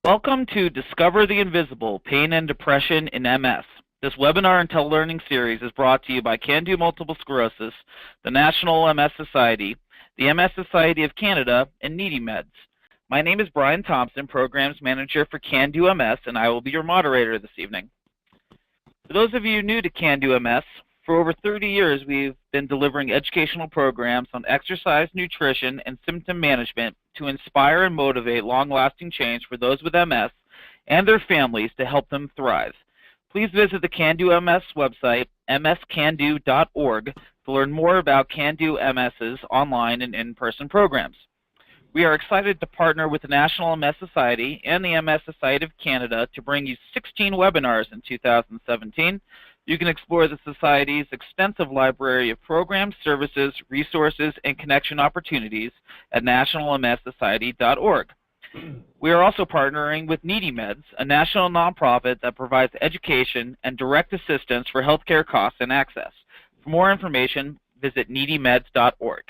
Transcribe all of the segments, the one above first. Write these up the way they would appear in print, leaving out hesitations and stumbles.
Welcome to Discover the Invisible, Pain and Depression in MS. This webinar and telelearning series is brought to you by Can Do Multiple Sclerosis, the National MS Society, the MS Society of Canada, and Needy Meds. My name is Brian Thompson, Programs Manager for Can Do MS, and I will be your moderator this evening. For those of you new to Can Do MS, for over 30 years we've been delivering educational programs on exercise, nutrition, and symptom management to inspire and motivate long-lasting change for those with MS and their families to help them thrive. Please visit the Can Do MS website, mscando.org, to learn more about Can Do MS's online and in-person programs. We are excited to partner with the National MS Society and the MS Society of Canada to bring you 16 webinars in 2017. You can explore the Society's extensive library of programs, services, resources, and connection opportunities at nationalmssociety.org. We are also partnering with Needy Meds, a national nonprofit that provides education and direct assistance for healthcare costs and access. For more information, visit needymeds.org.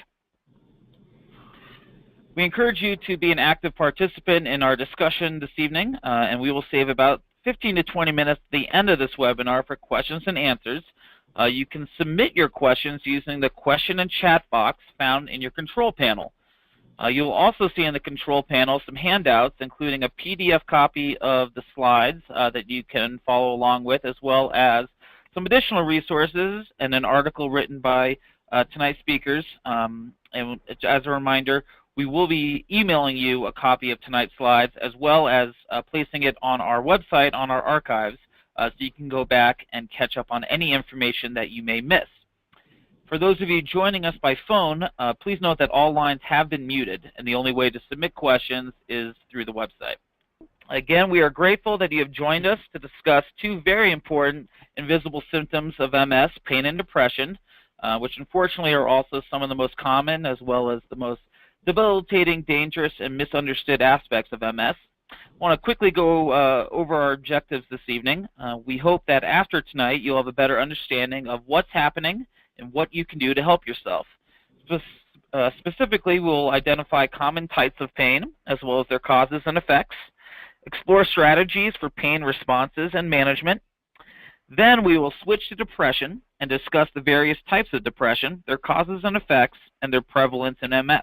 We encourage you to be an active participant in our discussion this evening, and we will save about 15 to 20 minutes at the end of this webinar for questions and answers. You can submit your questions using the question and chat box found in your control panel. You'll also see in the control panel some handouts, including a PDF copy of the slides that you can follow along with, as well as some additional resources and an article written by tonight's speakers. And as a reminder, we will be emailing you a copy of tonight's slides, as well as placing it on our website, on our archives, so you can go back and catch up on any information that you may miss. For those of you joining us by phone, please note that all lines have been muted, and the only way to submit questions is through the website. Again, we are grateful that you have joined us to discuss two very important invisible symptoms of MS, pain and depression, which unfortunately are also some of the most common as well as the most debilitating, dangerous, and misunderstood aspects of MS. I want to quickly go over our objectives this evening. We hope that after tonight you'll have a better understanding of what's happening and what you can do to help yourself. Specifically, we'll identify common types of pain as well as their causes and effects, explore strategies for pain responses and management. Then we will switch to depression and discuss the various types of depression, their causes and effects, and their prevalence in MS.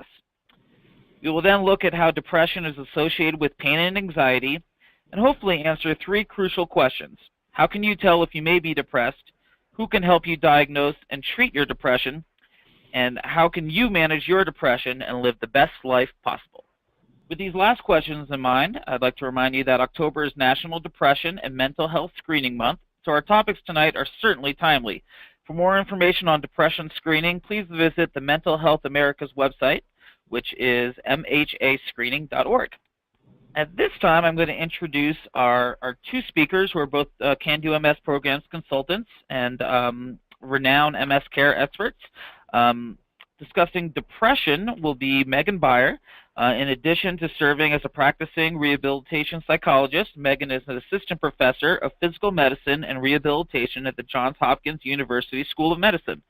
We will then look at how depression is associated with pain and anxiety, and hopefully answer three crucial questions. How can you tell if you may be depressed? Who can help you diagnose and treat your depression? And how can you manage your depression and live the best life possible? With these last questions in mind, I'd like to remind you that October is National Depression and Mental Health Screening Month, so our topics tonight are certainly timely. For more information on depression screening, please visit the Mental Health America's website, which is mhascreening.org. At this time, I'm going to introduce our two speakers who are both Can Do MS Programs consultants and renowned MS care experts. Discussing depression will be Meghan Beier. In addition to serving as a practicing rehabilitation psychologist, Meghan is an assistant professor of physical medicine and rehabilitation at the Johns Hopkins University School of Medicine.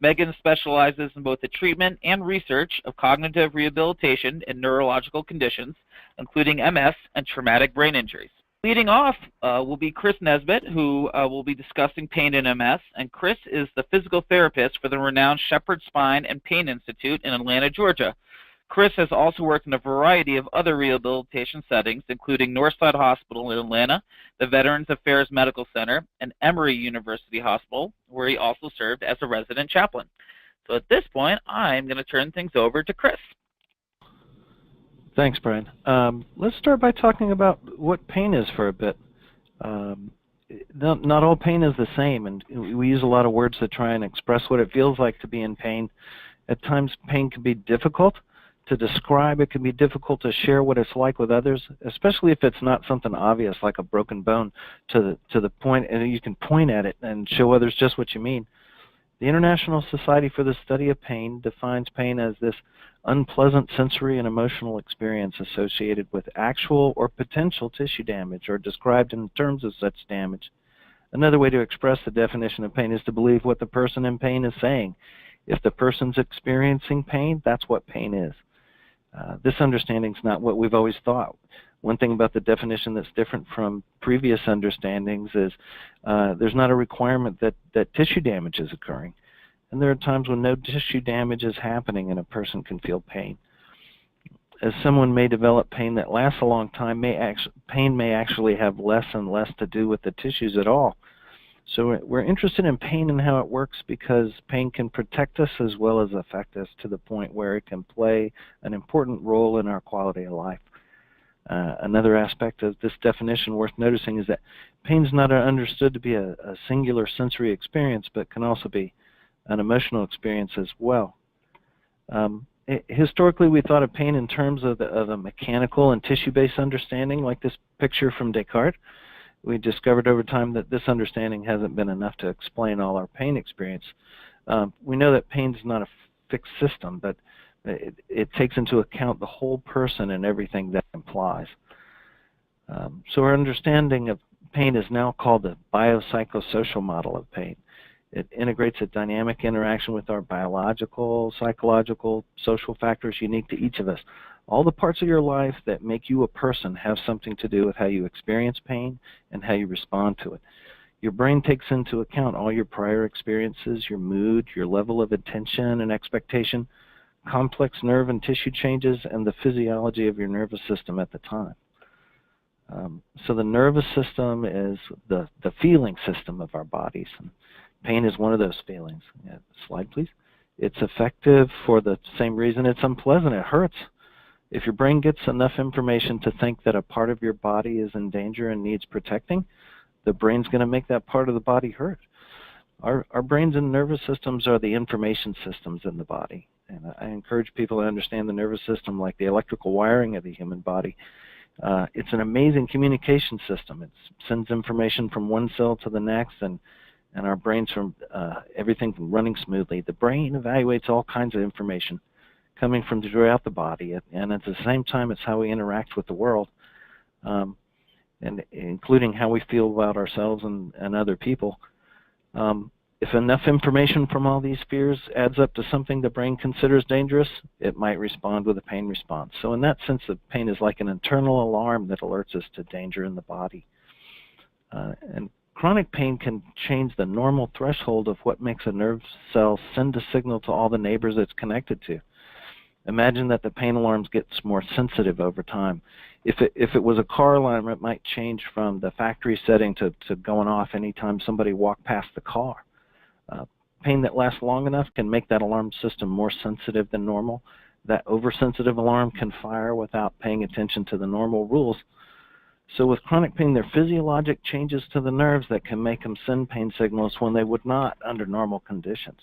Meghan specializes in both the treatment and research of cognitive rehabilitation in neurological conditions, including MS and traumatic brain injuries. Leading off will be Chris Nesbitt, who will be discussing pain in MS, and Chris is the physical therapist for the renowned Shepherd Spine and Pain Institute in Atlanta, Georgia. Chris has also worked in a variety of other rehabilitation settings, including Northside Hospital in Atlanta, the Veterans Affairs Medical Center, and Emory University Hospital, where he also served as a resident chaplain. So at this point, I'm going to turn things over to Chris. Thanks, Brian. Let's start by talking about what pain is for a bit. Not all pain is the same, and we use a lot of words to try and express what it feels like to be in pain. At times, pain can be difficult to describe. It can be difficult to share what it's like with others, especially if it's not something obvious like a broken bone to the point, and you can point at it and show others just what you mean. The International Society for the Study of Pain defines pain as this unpleasant sensory and emotional experience associated with actual or potential tissue damage, or described in terms of such damage. Another way to express the definition of pain is to believe what the person in pain is saying. If the person's experiencing pain, that's what pain is. This understanding is not what we've always thought. One thing about the definition that's different from previous understandings is there's not a requirement that tissue damage is occurring. And there are times when no tissue damage is happening and a person can feel pain. As someone may develop pain that lasts a long time, pain may actually have less and less to do with the tissues at all. So we're interested in pain and how it works because pain can protect us as well as affect us to the point where it can play an important role in our quality of life. Another aspect of this definition worth noticing is that pain is not understood to be a singular sensory experience, but can also be an emotional experience as well. Historically, we thought of pain in terms of a mechanical and tissue-based understanding, like this picture from Descartes. We discovered over time that this understanding hasn't been enough to explain all our pain experience. We know that pain is not a fixed system, but it takes into account the whole person and everything that implies. So our understanding of pain is now called the biopsychosocial model of pain. It integrates a dynamic interaction with our biological, psychological, social factors unique to each of us. All the parts of your life that make you a person have something to do with how you experience pain and how you respond to it. Your brain takes into account all your prior experiences, your mood, your level of attention and expectation, complex nerve and tissue changes, and the physiology of your nervous system at the time. So the nervous system is the feeling system of our bodies. And pain is one of those feelings. Yeah, slide, please. It's effective for the same reason it's unpleasant. It hurts. If your brain gets enough information to think that a part of your body is in danger and needs protecting, the brain's going to make that part of the body hurt. Our brains and nervous systems are the information systems in the body. And I encourage people to understand the nervous system like the electrical wiring of the human body. It's an amazing communication system. It sends information from one cell to the next, and our brains from everything from running smoothly. The brain evaluates all kinds of information coming from throughout the body, and at the same time, it's how we interact with the world, and including how we feel about ourselves and other people. If enough information from all these spheres adds up to something the brain considers dangerous, it might respond with a pain response. So in that sense, the pain is like an internal alarm that alerts us to danger in the body. And chronic pain can change the normal threshold of what makes a nerve cell send a signal to all the neighbors it's connected to. Imagine that the pain alarms gets more sensitive over time. If it was a car alarm, it might change from the factory setting to going off anytime somebody walked past the car. Pain that lasts long enough can make that alarm system more sensitive than normal. That oversensitive alarm can fire without paying attention to the normal rules. So with chronic pain, there are physiologic changes to the nerves that can make them send pain signals when they would not under normal conditions.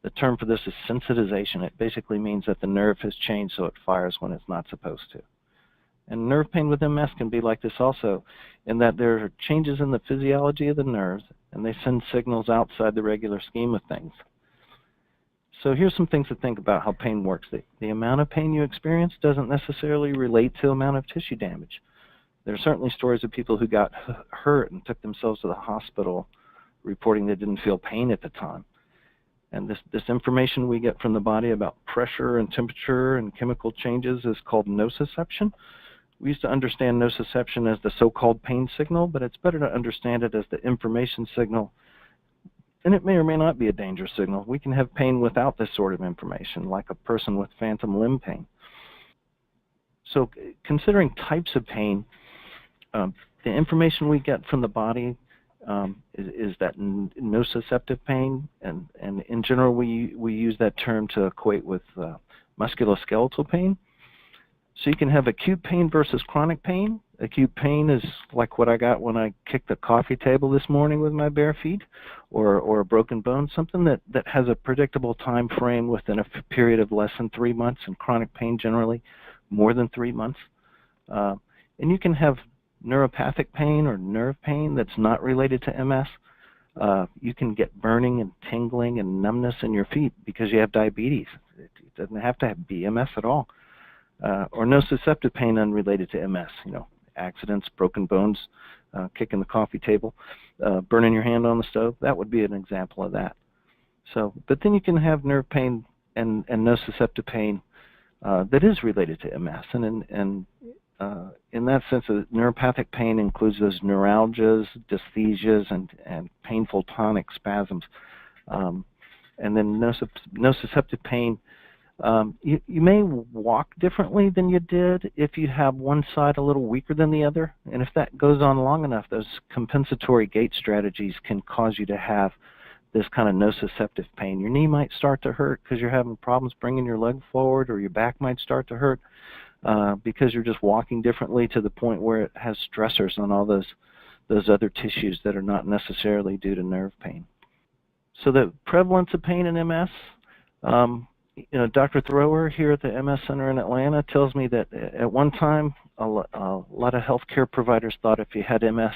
The term for this is sensitization. It basically means that the nerve has changed so it fires when it's not supposed to. And nerve pain with MS can be like this also, in that there are changes in the physiology of the nerves, and they send signals outside the regular scheme of things. So here's some things to think about how pain works. The amount of pain you experience doesn't necessarily relate to amount of tissue damage. There are certainly stories of people who got hurt and took themselves to the hospital reporting they didn't feel pain at the time. And this information we get from the body about pressure and temperature and chemical changes is called nociception. We used to understand nociception as the so-called pain signal, but it's better to understand it as the information signal. And it may or may not be a danger signal. We can have pain without this sort of information, like a person with phantom limb pain. So considering types of pain, the information we get from the body is that nociceptive pain, and in general we use that term to equate with musculoskeletal pain. So you can have acute pain versus chronic pain. Acute pain is like what I got when I kicked the coffee table this morning with my bare feet, or a broken bone, something that has a predictable time frame within a period of less than 3 months, and chronic pain generally more than 3 months. And you can have neuropathic pain or nerve pain that's not related to MS. You can get burning and tingling and numbness in your feet because you have diabetes. It doesn't have to be MS at all. Or nociceptive pain unrelated to MS, accidents, broken bones, kicking the coffee table, burning your hand on the stove. That would be an example of that. So, but then you can have nerve pain and nociceptive pain that is related to MS. And in that sense, neuropathic pain includes those neuralgias, dysthesias, and painful tonic spasms. And then nociceptive pain, you may walk differently than you did if you have one side a little weaker than the other. And if that goes on long enough, those compensatory gait strategies can cause you to have this kind of nociceptive pain. Your knee might start to hurt because you're having problems bringing your leg forward, or your back might start to hurt because you're just walking differently to the point where it has stressors on all those other tissues that are not necessarily due to nerve pain. So the prevalence of pain in MS, Dr. Thrower here at the MS Center in Atlanta tells me that at one time a lot of healthcare providers thought if you had MS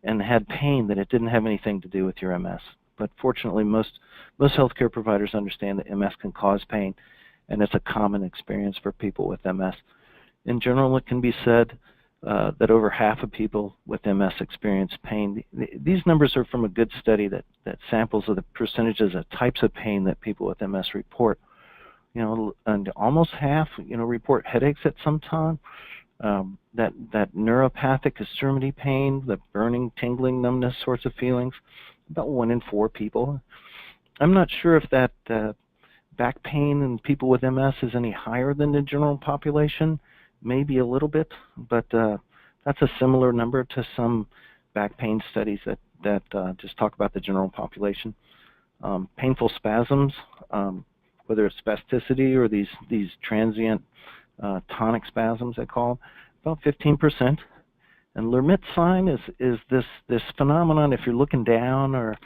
and had pain that it didn't have anything to do with your MS. But fortunately, most healthcare providers understand that MS can cause pain, and it's a common experience for people with MS. In general, it can be said that over half of people with MS experience pain. These numbers are from a good study that samples of the percentages of types of pain that people with MS report. And almost half, report headaches at some time. That neuropathic extremity pain, the burning, tingling, numbness sorts of feelings. About 1 in 4 people. I'm not sure if that back pain in people with MS is any higher than the general population. Maybe a little bit, but that's a similar number to some back pain studies that just talk about the general population. Painful spasms, whether it's spasticity or these transient tonic spasms, I call them, about 15%. And Lermite sign is this phenomenon if you're looking down or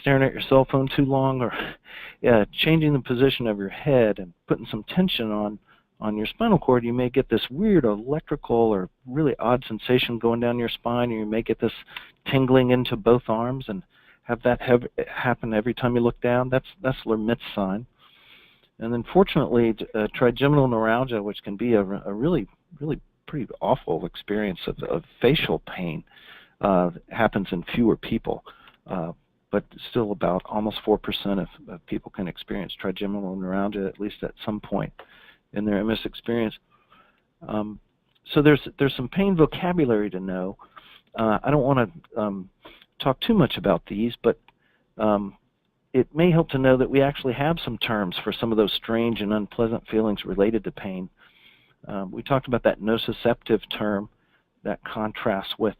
staring at your cell phone too long, or changing the position of your head and putting some tension on your spinal cord, you may get this weird electrical or really odd sensation going down your spine, and you may get this tingling into both arms and have that happen every time you look down. That's Lermite sign. And then fortunately, trigeminal neuralgia, which can be a really pretty awful experience of facial pain, happens in fewer people, but still about almost 4% of people can experience trigeminal neuralgia at least at some point in their MS experience. So there's some pain vocabulary to know. I don't want to talk too much about these, but it may help to know that we actually have some terms for some of those strange and unpleasant feelings related to pain. We talked about that nociceptive term that contrasts with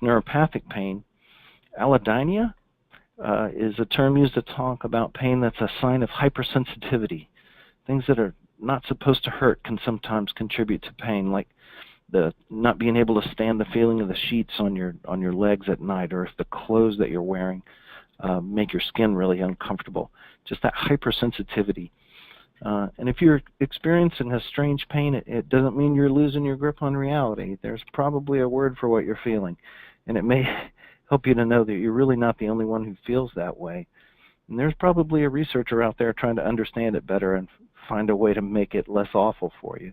neuropathic pain. Allodynia is a term used to talk about pain that's a sign of hypersensitivity. Things that are not supposed to hurt can sometimes contribute to pain, like the not being able to stand the feeling of the sheets on your legs at night, or if the clothes that you're wearing make your skin really uncomfortable. Just that hypersensitivity. And if you're experiencing a strange pain, it doesn't mean you're losing your grip on reality. There's probably a word for what you're feeling, and it may help you to know that you're really not the only one who feels that way. And there's probably a researcher out there trying to understand it better and find a way to make it less awful for you.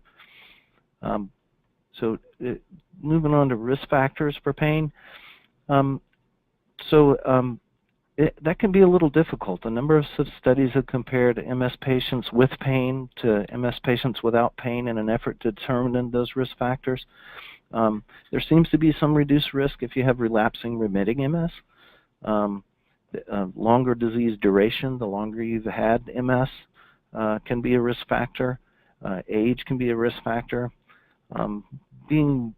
Moving on to risk factors for pain. That can be a little difficult. A number of studies have compared MS patients with pain to MS patients without pain in an effort to determine those risk factors. There seems to be some reduced risk if you have relapsing remitting MS. Longer disease duration, the longer you've had MS, can be a risk factor. Age can be a risk factor. Being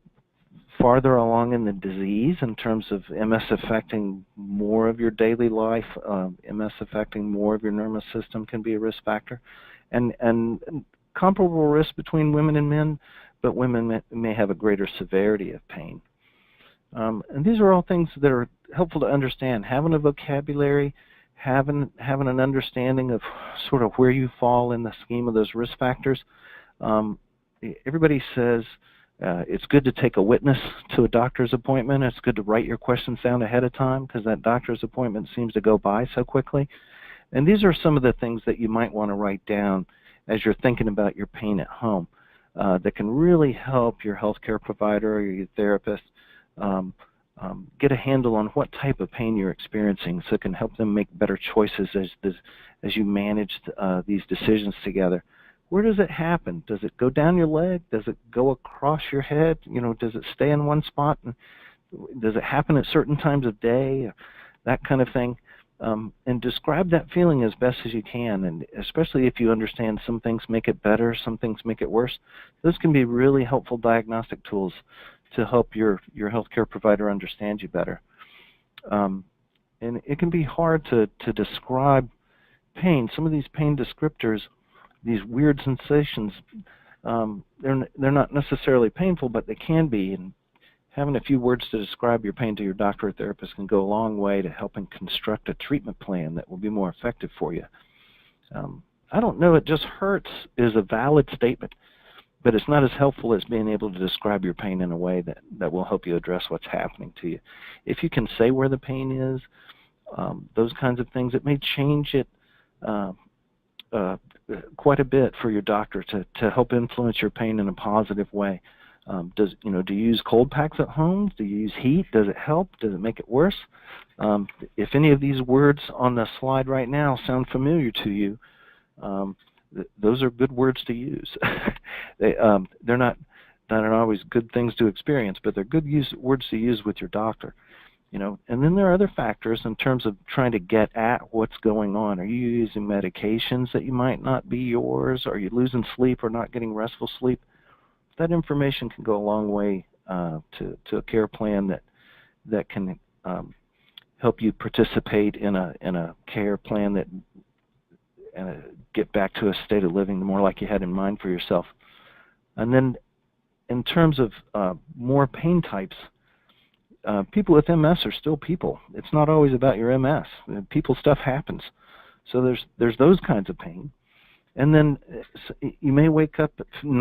farther along in the disease in terms of MS affecting more of your daily life, MS affecting more of your nervous system can be a risk factor. And comparable risk between women and men, but women may have a greater severity of pain. And these are all things that are helpful to understand. Having a vocabulary, having an understanding of sort of where you fall in the scheme of those risk factors. Everybody says it's good to take a witness to a doctor's appointment. It's good to write your questions down ahead of time because that doctor's appointment seems to go by so quickly. And these are some of the things that you might want to write down as you're thinking about your pain at home that can really help your healthcare provider or your therapist get a handle on what type of pain you're experiencing, so it can help them make better choices as you manage these decisions together. where does it happen? Does it go down your leg? Does it go across your head? Does it stay in one spot? And does it happen at certain times of day? That kind of thing. And describe that feeling as best as you can, and especially if you understand some things make it better, some things make it worse. Those can be really helpful diagnostic tools to help your healthcare provider understand you better. And it can be hard to describe pain. Some of these pain descriptors, these weird sensations, they're not necessarily painful, but they can be. And having a few words to describe your pain to your doctor or therapist can go a long way to helping construct a treatment plan that will be more effective for you. I don't know, it just hurts is a valid statement, but it's not as helpful as being able to describe your pain in a way that will help you address what's happening to you. If you can say where the pain is, those kinds of things, it may change it quite a bit for your doctor to help influence your pain in a positive way. Do you use cold packs at home? Do you use heat? Does it help? Does it make it worse? If any of these words on the slide right now sound familiar to you, those are good words to use. They're not always good things to experience, but they're good words to use with your doctor. And then there are other factors in terms of trying to get at what's going on. Are you using medications that you might not be yours? Are you losing sleep or not getting restful sleep? That information can go a long way to a care plan that can help you participate in a care plan that get back to a state of living more like you had in mind for yourself. And then in terms of more pain types, people with MS are still people. It's not always about your MS. People stuff happens. So there's those kinds of pain. And then you may wake up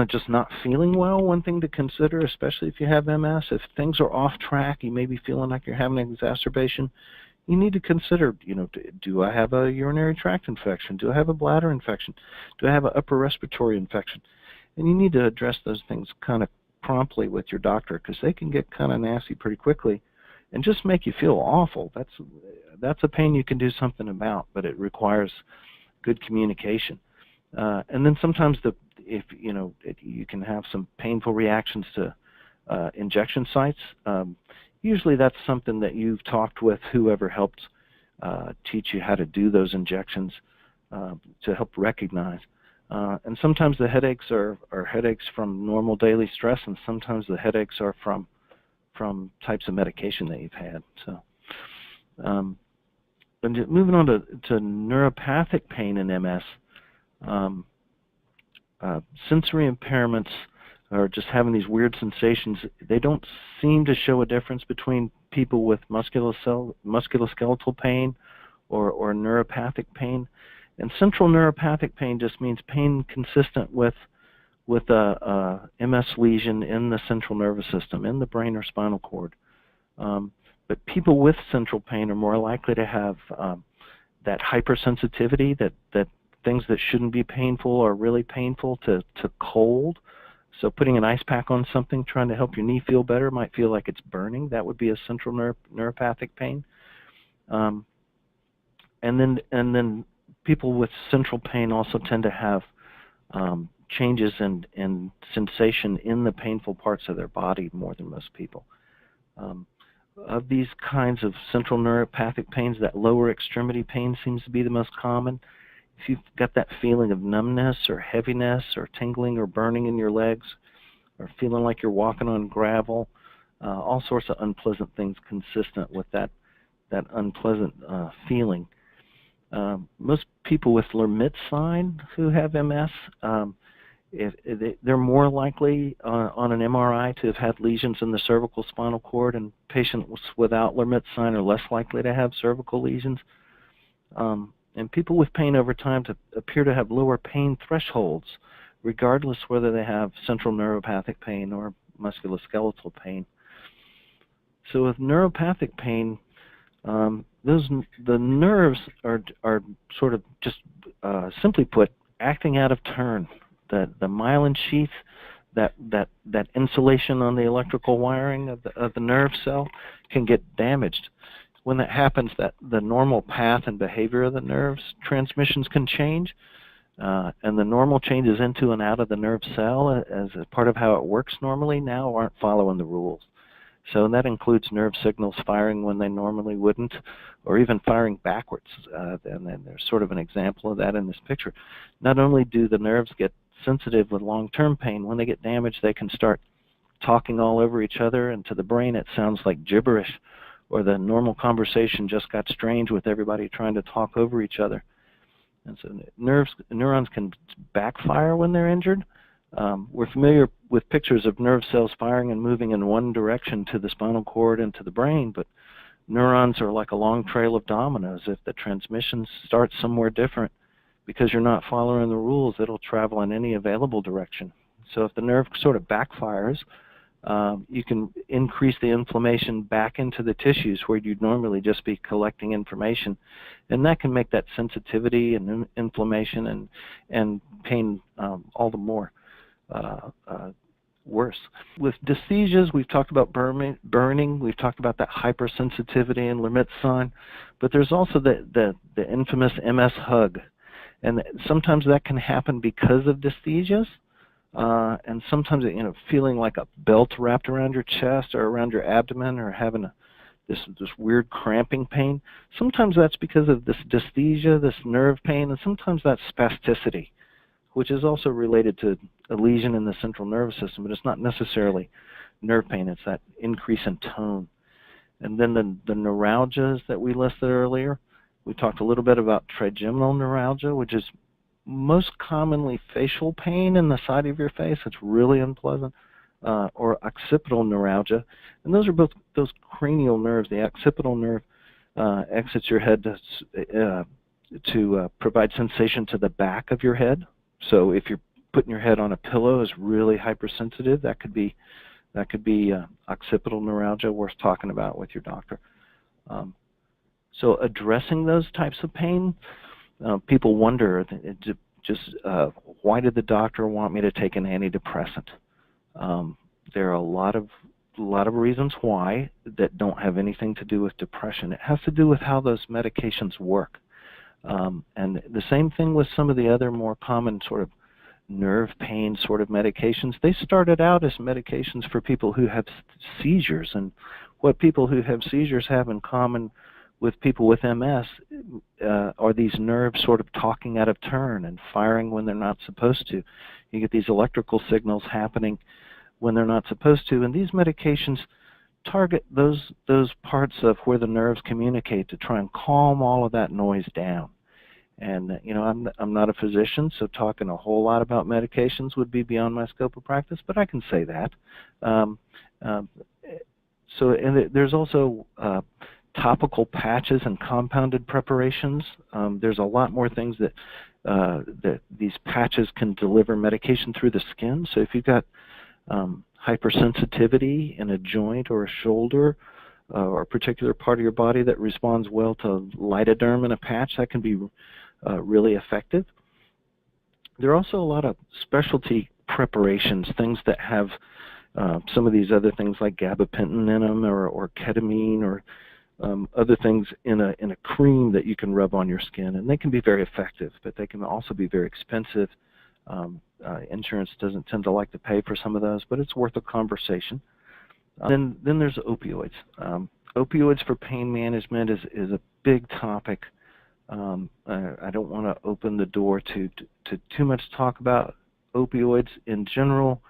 just not feeling well. One thing to consider, especially if you have MS, if things are off track, you may be feeling like you're having an exacerbation. You need to consider, do I have a urinary tract infection? Do I have a bladder infection? Do I have an upper respiratory infection? And you need to address those things kind of promptly with your doctor, because they can get kind of nasty pretty quickly and just make you feel awful. That's a pain you can do something about, but it requires good communication. And then sometimes you can have some painful reactions to injection sites. Usually that's something that you've talked with whoever helped teach you how to do those injections to help recognize. And sometimes the headaches are headaches from normal daily stress, and sometimes the headaches are from types of medication that you've had. So, and moving on to neuropathic pain in MS. Sensory impairments or just having these weird sensations, they don't seem to show a difference between people with musculoskeletal pain or neuropathic pain. And central neuropathic pain just means pain consistent with a MS lesion in the central nervous system, in the brain or spinal cord. But people with central pain are more likely to have that hypersensitivity, that things that shouldn't be painful are really painful, to cold. So putting an ice pack on something, trying to help your knee feel better, might feel like it's burning. That would be a central neuropathic pain. And then people with central pain also tend to have changes in sensation in the painful parts of their body more than most people. Of these kinds of central neuropathic pains, that lower extremity pain seems to be the most common. If you've got that feeling of numbness or heaviness or tingling or burning in your legs or feeling like you're walking on gravel, all sorts of unpleasant things consistent with that unpleasant feeling. Most people with Lermit sign who have MS, they're more likely on an MRI to have had lesions in the cervical spinal cord, and patients without Lermit sign are less likely to have cervical lesions. And people with pain over time appear to have lower pain thresholds, regardless whether they have central neuropathic pain or musculoskeletal pain. So with neuropathic pain, the nerves are sort of just simply put acting out of turn. The myelin sheath, that insulation on the electrical wiring of the nerve cell can get damaged. When that happens, that the normal path and behavior of the nerves transmissions can change. And the normal changes into and out of the nerve cell as a part of how it works normally now aren't following the rules. So that includes nerve signals firing when they normally wouldn't, or even firing backwards. And then there's sort of an example of that in this picture. Not only do the nerves get sensitive with long-term pain, when they get damaged, they can start talking all over each other, and to the brain it sounds like gibberish, or the normal conversation just got strange with everybody trying to talk over each other. And so neurons can backfire when they're injured. We're familiar with pictures of nerve cells firing and moving in one direction to the spinal cord and to the brain, but neurons are like a long trail of dominoes. If the transmission starts somewhere different, because you're not following the rules, it'll travel in any available direction. So if the nerve sort of backfires, you can increase the inflammation back into the tissues where you'd normally just be collecting information, and that can make that sensitivity and inflammation and pain all the more worse. With dysthesias, we've talked about burning, we've talked about that hypersensitivity and Lermit's sign, but there's also the infamous MS hug, and sometimes that can happen because of dysthesias. And sometimes, feeling like a belt wrapped around your chest or around your abdomen, or having this weird cramping pain. Sometimes that's because of this dysthesia, this nerve pain, and sometimes that's spasticity, which is also related to a lesion in the central nervous system, but it's not necessarily nerve pain. It's that increase in tone. And then the neuralgias that we listed earlier, we talked a little bit about trigeminal neuralgia, which is most commonly facial pain in the side of your face. It's really unpleasant. Or occipital neuralgia. And those are both those cranial nerves. The occipital nerve exits your head to provide sensation to the back of your head. So if you're putting your head on a pillow is really hypersensitive, that could be occipital neuralgia worth talking about with your doctor. So addressing those types of pain, people wonder, why did the doctor want me to take an antidepressant? There are a lot of reasons why that don't have anything to do with depression. It has to do with how those medications work. And the same thing with some of the other more common sort of nerve pain sort of medications. They started out as medications for people who have seizures, and what people who have seizures have in common with people with MS are these nerves sort of talking out of turn and firing when they're not supposed to. You get these electrical signals happening when they're not supposed to, and these medications target those parts of where the nerves communicate to try and calm all of that noise down. And I'm not a physician, so talking a whole lot about medications would be beyond my scope of practice, but I can say that. There's also topical patches and compounded preparations. There's a lot more things that these patches can deliver medication through the skin. So if you've got hypersensitivity in a joint or a shoulder or a particular part of your body that responds well to lidoderm in a patch, that can be really effective. There are also a lot of specialty preparations, things that have some of these other things like gabapentin in them, or ketamine, or other things in a cream that you can rub on your skin, and they can be very effective, but they can also be very expensive. Insurance doesn't tend to like to pay for some of those, but it's worth a conversation. Then there's opioids. Opioids for pain management is a big topic. I don't want to open the door to too much talk about opioids in general,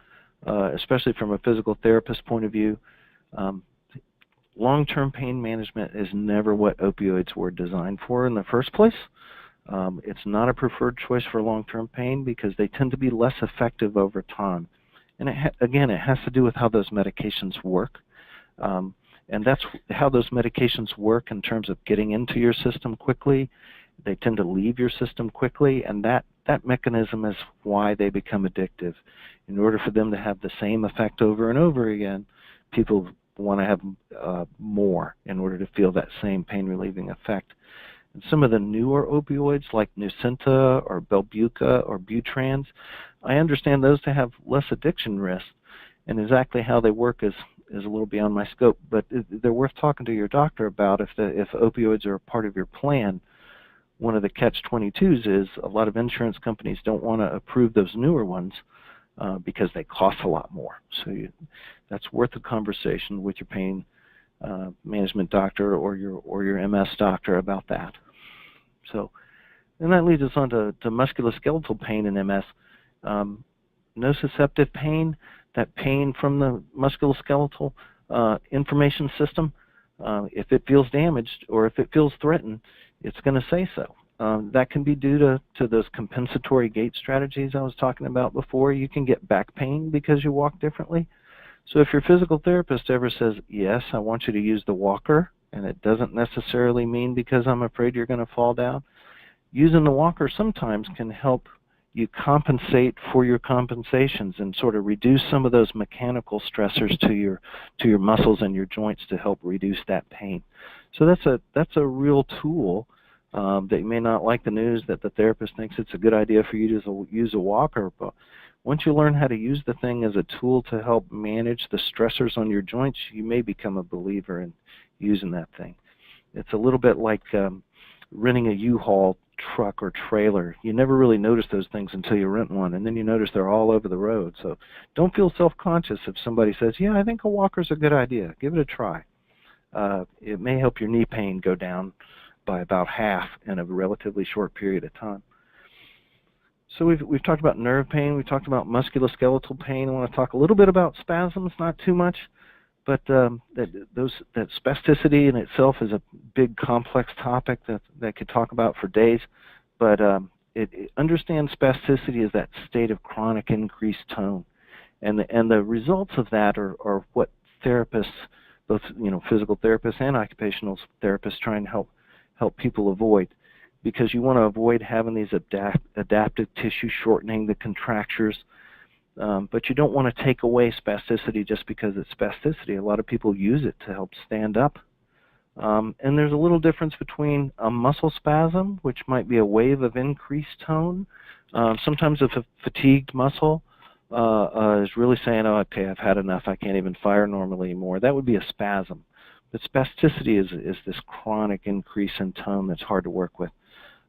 especially from a physical therapist point of view. Long-term pain management is never what opioids were designed for in the first place. It's not a preferred choice for long-term pain because they tend to be less effective over time. And again, it has to do with how those medications work. And that's how those medications work in terms of getting into your system quickly. They tend to leave your system quickly, and that mechanism is why they become addictive. In order for them to have the same effect over and over again, people want to have more in order to feel that same pain-relieving effect. And some of the newer opioids like Nucynta or Belbuca or Butrans, I understand those to have less addiction risk, and exactly how they work is a little beyond my scope, but they're worth talking to your doctor about if opioids are a part of your plan. one of the catch-22s is a lot of insurance companies don't want to approve those newer ones because they cost a lot more. So that's worth a conversation with your pain management doctor or your MS doctor about that. So, and that leads us on to musculoskeletal pain in MS. Nociceptive pain, that pain from the musculoskeletal information system, if it feels damaged or if it feels threatened, it's going to say so. That can be due to those compensatory gait strategies I was talking about before. You can get back pain because you walk differently. So if your physical therapist ever says, yes, I want you to use the walker, and it doesn't necessarily mean because I'm afraid you're going to fall down, using the walker sometimes can help you compensate for your compensations and sort of reduce some of those mechanical stressors to your muscles and your joints to help reduce that pain. So that's a real tool that you may not like the news that the therapist thinks it's a good idea for you to use a walker, but once you learn how to use the thing as a tool to help manage the stressors on your joints, you may become a believer in using that thing. It's a little bit like renting a U-Haul truck or trailer. You never really notice those things until you rent one, and then you notice they're all over the road. So don't feel self-conscious if somebody says, yeah, I think a walker's a good idea. Give it a try. It may help your knee pain go down by about half in a relatively short period of time. So we've talked about nerve pain. We've talked about musculoskeletal pain. I want to talk a little bit about spasms, not too much, but that spasticity in itself is a big, complex topic that could talk about for days. But understand spasticity is that state of chronic increased tone, and the results of that are what therapists, both physical therapists and occupational therapists, try and help people avoid. Because you want to avoid having these adaptive tissue shortening, the contractures, but you don't want to take away spasticity just because it's spasticity. A lot of people use it to help stand up. And there's a little difference between a muscle spasm, which might be a wave of increased tone. Sometimes if a fatigued muscle is really saying, oh, okay, I've had enough, I can't even fire normally anymore, that would be a spasm. But spasticity is this chronic increase in tone that's hard to work with.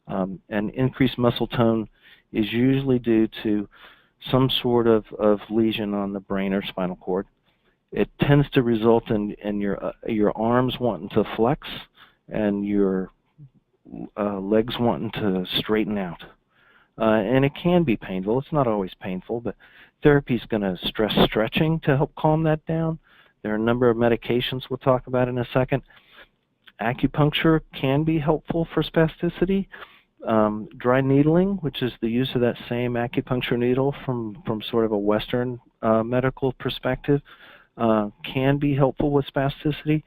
And increased muscle tone is usually due to some sort of lesion on the brain or spinal cord. It tends to result in your arms wanting to flex and your legs wanting to straighten out. And it can be painful. It's not always painful, but therapy is going to stress stretching to help calm that down. There are a number of medications we'll talk about in a second. Acupuncture can be helpful for spasticity. Dry needling, which is the use of that same acupuncture needle from sort of a Western medical perspective, can be helpful with spasticity.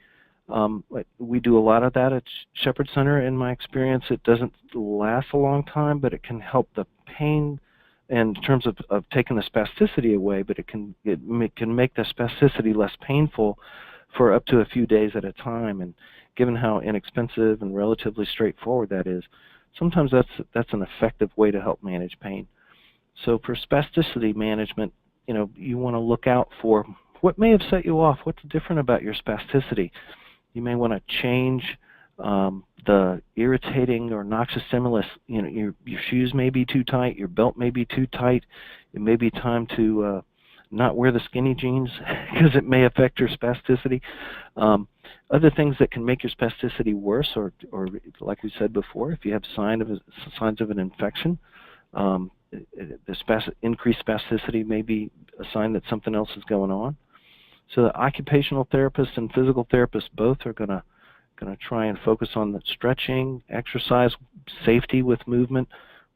We do a lot of that at Shepherd Center. In my experience, it doesn't last a long time, but it can help the pain in terms of taking the spasticity away, but it can make the spasticity less painful for up to a few days at a time. And given how inexpensive and relatively straightforward that is, sometimes that's an effective way to help manage pain. So for spasticity management, you want to look out for what may have set you off. What's different about your spasticity? You may want to change the irritating or noxious stimulus. Your shoes may be too tight. Your belt may be too tight. It may be time to not wear the skinny jeans because it may affect your spasticity. Other things that can make your spasticity worse, or like we said before, if you have signs of an infection, increased spasticity may be a sign that something else is going on. So the occupational therapist and physical therapist both are going to try and focus on the stretching, exercise, safety with movement,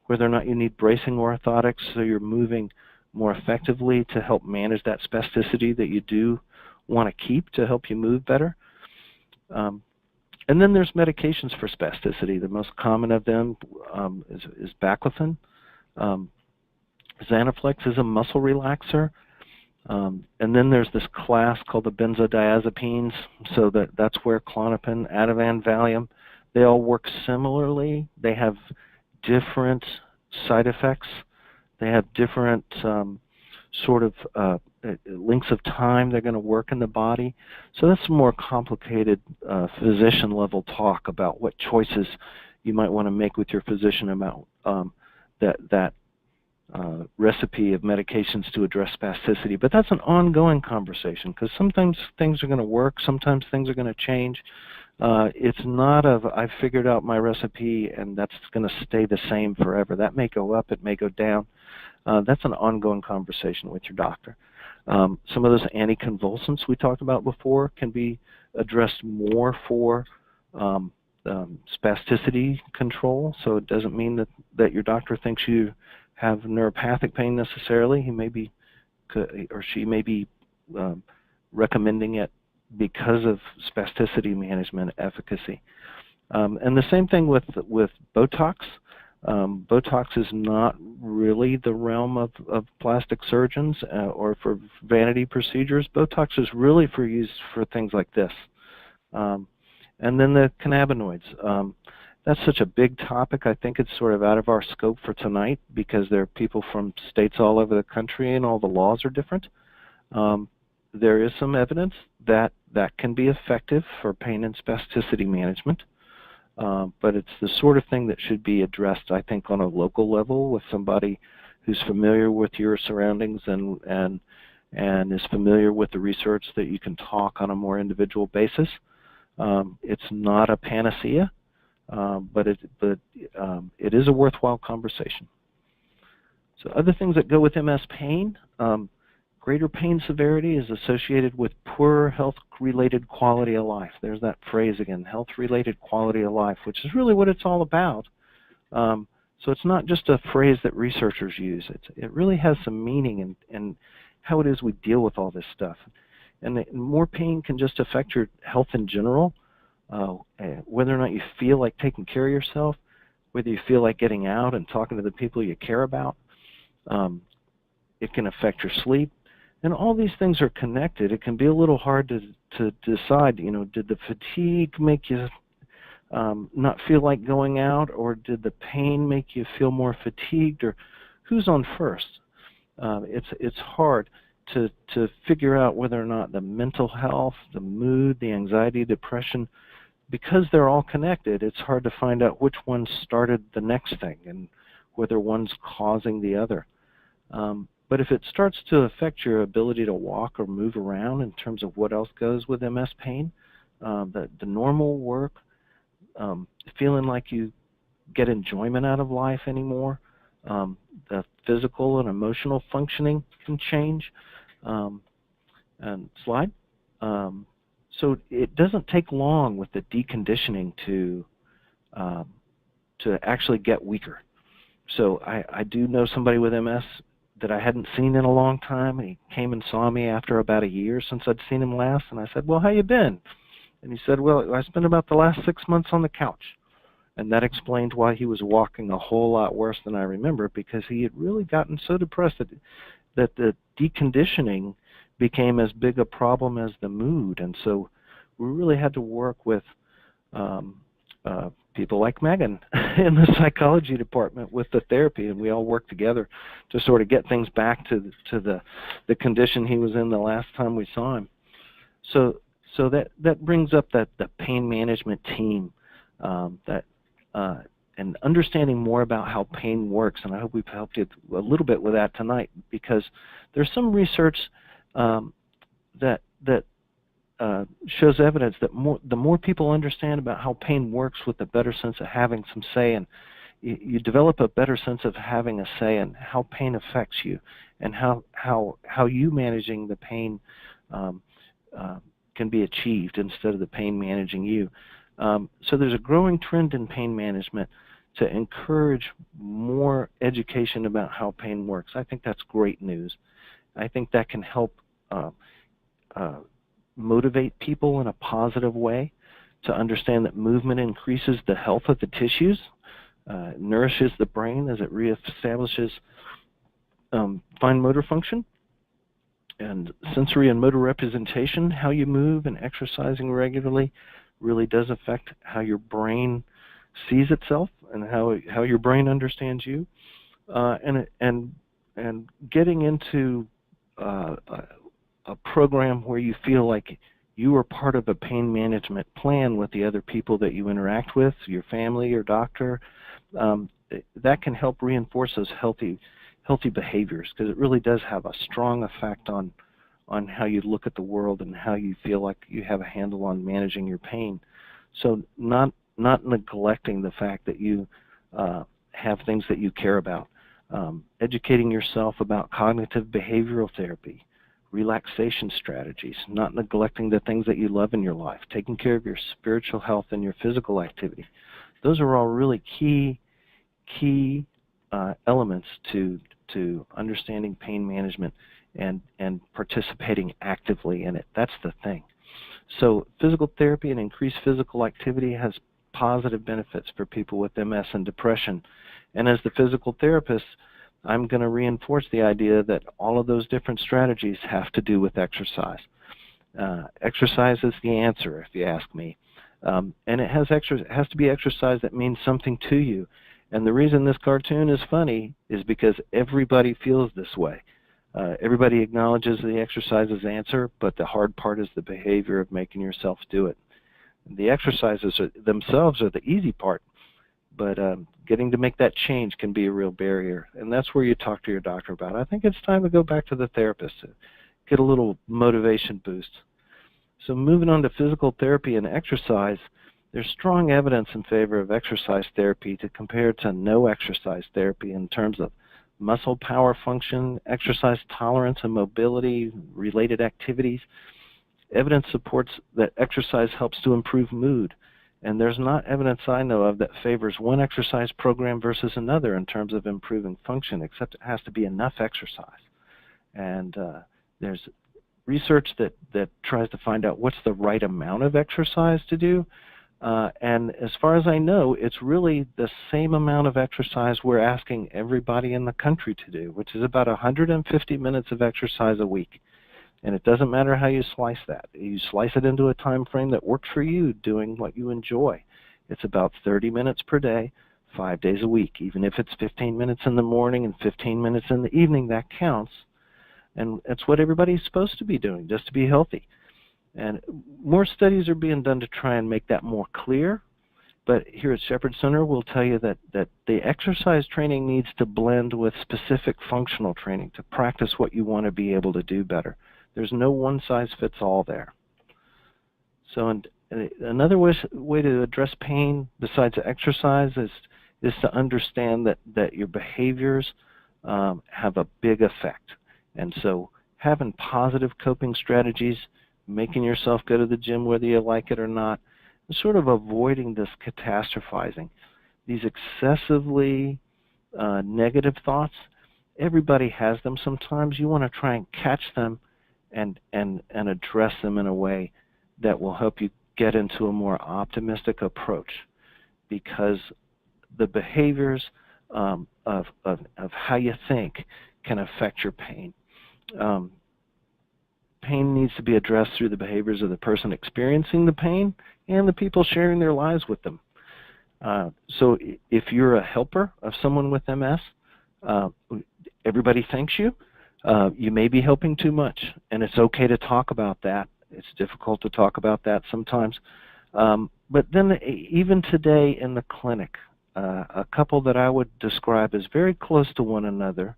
whether or not you need bracing orthotics so you're moving more effectively to help manage that spasticity that you do want to keep to help you move better. And then there's medications for spasticity. The most common of them is baclofen. Xanaflex is a muscle relaxer. And then there's this class called the benzodiazepines. So that's where Klonopin, Ativan, Valium, they all work similarly. They have different side effects. They have different lengths of time they're going to work in the body. So that's more complicated physician-level talk about what choices you might want to make with your physician about that recipe of medications to address spasticity. But that's an ongoing conversation, because sometimes things are going to work, sometimes things are going to change. It's not I've figured out my recipe and that's going to stay the same forever. That may go up, it may go down. That's an ongoing conversation with your doctor. Some of those anticonvulsants we talked about before can be addressed more for spasticity control. So it doesn't mean that your doctor thinks you have neuropathic pain necessarily. He may be, or she may be recommending it because of spasticity management efficacy. And the same thing with Botox. Botox is not really the realm of plastic surgeons or for vanity procedures. Botox is really used for things like this. And then the cannabinoids. That's such a big topic. I think it's sort of out of our scope for tonight because there are people from states all over the country and all the laws are different. There is some evidence that can be effective for pain and spasticity management. But it's the sort of thing that should be addressed, I think, on a local level with somebody who's familiar with your surroundings and is familiar with the research, that you can talk on a more individual basis. It's not a panacea, but it is a worthwhile conversation. So other things that go with MS pain, greater pain severity is associated with poorer health-related quality of life. There's that phrase again, health-related quality of life, which is really what it's all about. So it's not just a phrase that researchers use. It really has some meaning in how it is we deal with all this stuff. And more pain can just affect your health in general, whether or not you feel like taking care of yourself, whether you feel like getting out and talking to the people you care about. It can affect your sleep. And all these things are connected. It can be a little hard to decide, did the fatigue make you not feel like going out, or did the pain make you feel more fatigued, or who's on first? It's hard to figure out whether or not the mental health, the mood, the anxiety, depression, because they're all connected, it's hard to find out which one started the next thing and whether one's causing the other. But if it starts to affect your ability to walk or move around in terms of what else goes with MS pain, the normal work, feeling like you get enjoyment out of life anymore, the physical and emotional functioning can change. And slide. So it doesn't take long with the deconditioning to actually get weaker. So I do know somebody with MS that I hadn't seen in a long time. He came and saw me after about a year since I'd seen him last, and I said, well, how you been? And he said, well, I spent about the last 6 months on the couch. And that explained why he was walking a whole lot worse than I remember, because he had really gotten so depressed that the deconditioning became as big a problem as the mood. And so we really had to work with people like Meghan in the psychology department with the therapy, and we all worked together to sort of get things back to the condition he was in the last time we saw him. So that brings up the pain management team, and understanding more about how pain works, and I hope we've helped you a little bit with that tonight, because there's some research that shows evidence that the more people understand about how pain works, with a better sense of having some say, and you develop a better sense of having a say in how pain affects you, and how you managing the pain can be achieved instead of the pain managing you. So there's a growing trend in pain management to encourage more education about how pain works. I think that's great news. I think that can help motivate people in a positive way to understand that movement increases the health of the tissues, nourishes the brain as it reestablishes fine motor function, and sensory and motor representation. How you move and exercising regularly really does affect how your brain sees itself and how your brain understands you, and getting into a program where you feel like you are part of a pain management plan with the other people that you interact with, your family, your doctor. That can help reinforce those healthy behaviors, because it really does have a strong effect on how you look at the world and how you feel like you have a handle on managing your pain. So not neglecting the fact that you have things that you care about. Educating yourself about cognitive behavioral therapy, relaxation strategies, not neglecting the things that you love in your life, taking care of your spiritual health and your physical activity. Those are all really key elements to understanding pain management and participating actively in it. That's the thing. So physical therapy and increased physical activity has positive benefits for people with MS and depression. And as the physical therapist, I'm going to reinforce the idea that all of those different strategies have to do with exercise. Exercise is the answer, if you ask me. And it has to be exercise that means something to you. And the reason this cartoon is funny is because everybody feels this way. Everybody acknowledges the exercise's answer, but the hard part is the behavior of making yourself do it. The exercises themselves are the easy part, but getting to make that change can be a real barrier. And that's where you talk to your doctor about it. I think it's time to go back to the therapist to get a little motivation boost. So moving on to physical therapy and exercise, there's strong evidence in favor of exercise therapy to compare to no exercise therapy in terms of muscle power function, exercise tolerance and mobility, related activities. Evidence supports that exercise helps to improve mood, and there's not evidence I know of that favors one exercise program versus another in terms of improving function, except it has to be enough exercise. And there's research that tries to find out what's the right amount of exercise to do. And as far as I know, it's really the same amount of exercise we're asking everybody in the country to do, which is about 150 minutes of exercise a week. And it doesn't matter how you slice that. You slice it into a time frame that works for you, doing what you enjoy. It's about 30 minutes per day, 5 days a week. Even if it's 15 minutes in the morning and 15 minutes in the evening, that counts. And it's what everybody's supposed to be doing, just to be healthy. And more studies are being done to try and make that more clear. But here at Shepherd Center, we'll tell you that the exercise training needs to blend with specific functional training to practice what you want to be able to do better. There's no one-size-fits-all there. So another way to address pain besides exercise is to understand that your behaviors have a big effect. And so having positive coping strategies, making yourself go to the gym whether you like it or not, and sort of avoiding this catastrophizing. These excessively negative thoughts, everybody has them sometimes. You want to try and catch them and address them in a way that will help you get into a more optimistic approach, because the behaviors of how you think can affect your pain. Pain needs to be addressed through the behaviors of the person experiencing the pain and the people sharing their lives with them. So if you're a helper of someone with MS, everybody thanks you. You may be helping too much, and it's okay to talk about that. It's difficult to talk about that sometimes. But then even today in the clinic, a couple that I would describe as very close to one another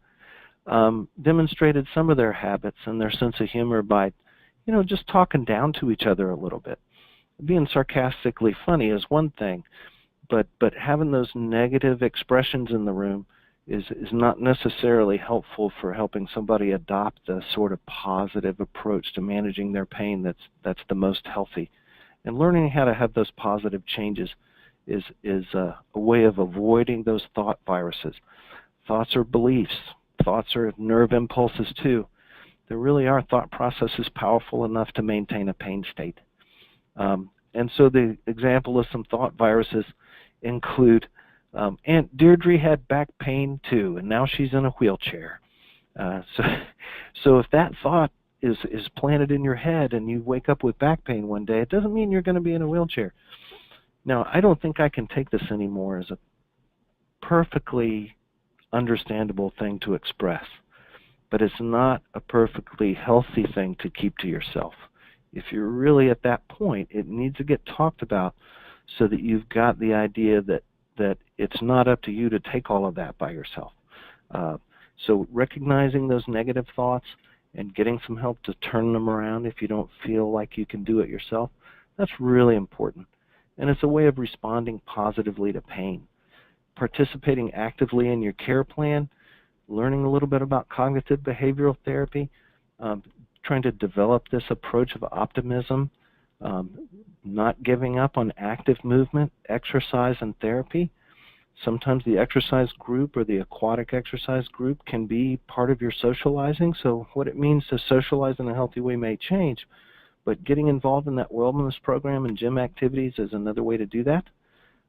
demonstrated some of their habits and their sense of humor by, just talking down to each other a little bit. Being sarcastically funny is one thing, but having those negative expressions in the room is not necessarily helpful for helping somebody adopt the sort of positive approach to managing their pain that's the most healthy. And learning how to have those positive changes is a way of avoiding those thought viruses. Thoughts are beliefs. Thoughts are nerve impulses too. There really are thought processes powerful enough to maintain a pain state. And so the example of some thought viruses include, Aunt Deirdre had back pain too, and now she's in a wheelchair. So if that thought is planted in your head and you wake up with back pain one day, it doesn't mean you're going to be in a wheelchair. Now, I don't think I can take this anymore as a perfectly understandable thing to express, but it's not a perfectly healthy thing to keep to yourself. If you're really at that point, it needs to get talked about so that you've got the idea that it's not up to you to take all of that by yourself. So recognizing those negative thoughts and getting some help to turn them around if you don't feel like you can do it yourself, that's really important. And it's a way of responding positively to pain. Participating actively in your care plan, learning a little bit about cognitive behavioral therapy, trying to develop this approach of optimism, not giving up on active movement, exercise, and therapy. Sometimes the exercise group or the aquatic exercise group can be part of your socializing, so what it means to socialize in a healthy way may change, but getting involved in that wellness program and gym activities is another way to do that.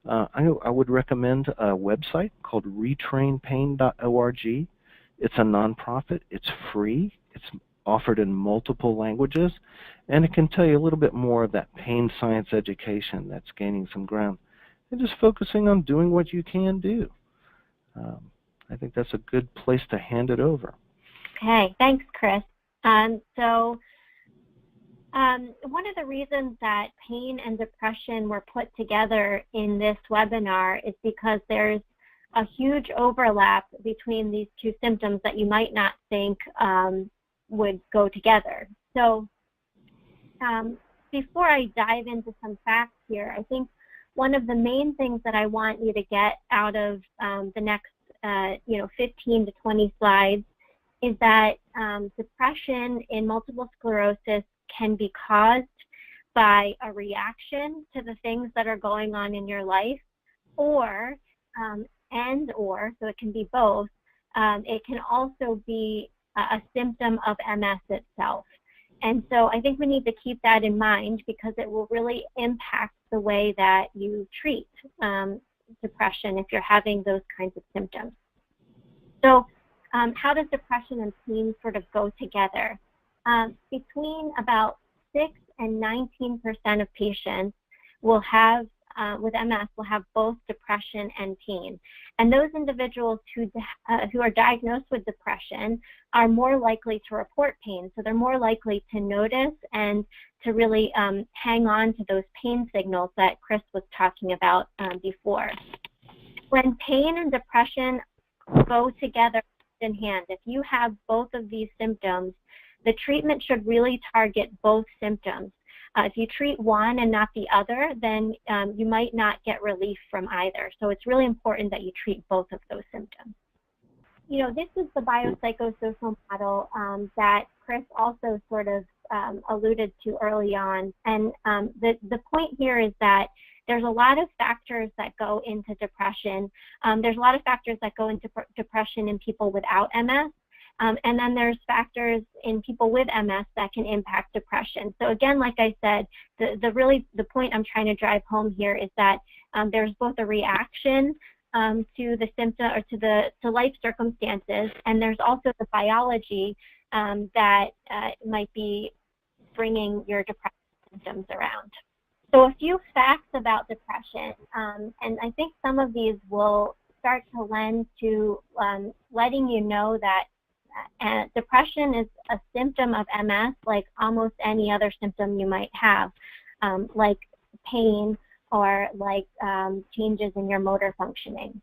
I would recommend a website called retrainpain.org. It's a nonprofit. It's free. It's offered in multiple languages, and it can tell you a little bit more of that pain science education that's gaining some ground. And just focusing on doing what you can do. I think that's a good place to hand it over. Okay, thanks, Chris. One of the reasons that pain and depression were put together in this webinar is because there's a huge overlap between these two symptoms that you might not think would go together. So before I dive into some facts here, I think one of the main things that I want you to get out of the next 15 to 20 slides is that depression in multiple sclerosis can be caused by a reaction to the things that are going on in your life, or so it can be both. It can also be a symptom of MS itself. And so I think we need to keep that in mind because it will really impact the way that you treat depression if you're having those kinds of symptoms. So how does depression and pain sort of go together? Between about 6 and 19% of patients will have, with MS, will have both depression and pain. And those individuals who are diagnosed with depression are more likely to report pain. So they're more likely to notice and to really hang on to those pain signals that Chris was talking about before. When pain and depression go together in hand, if you have both of these symptoms, the treatment should really target both symptoms. If you treat one and not the other, then you might not get relief from either. So it's really important that you treat both of those symptoms. This is the biopsychosocial model that Chris also sort of alluded to early on. And the point here is that there's a lot of factors that go into depression. There's a lot of factors that go into depression in people without MS. And then there's factors in people with MS that can impact depression. So again, like I said, the point I'm trying to drive home here is that there's both a reaction to the symptom or to life circumstances, and there's also the biology that might be bringing your depression symptoms around. So a few facts about depression, and I think some of these will start to lend to letting you know that depression is a symptom of MS like almost any other symptom you might have, like pain or like changes in your motor functioning.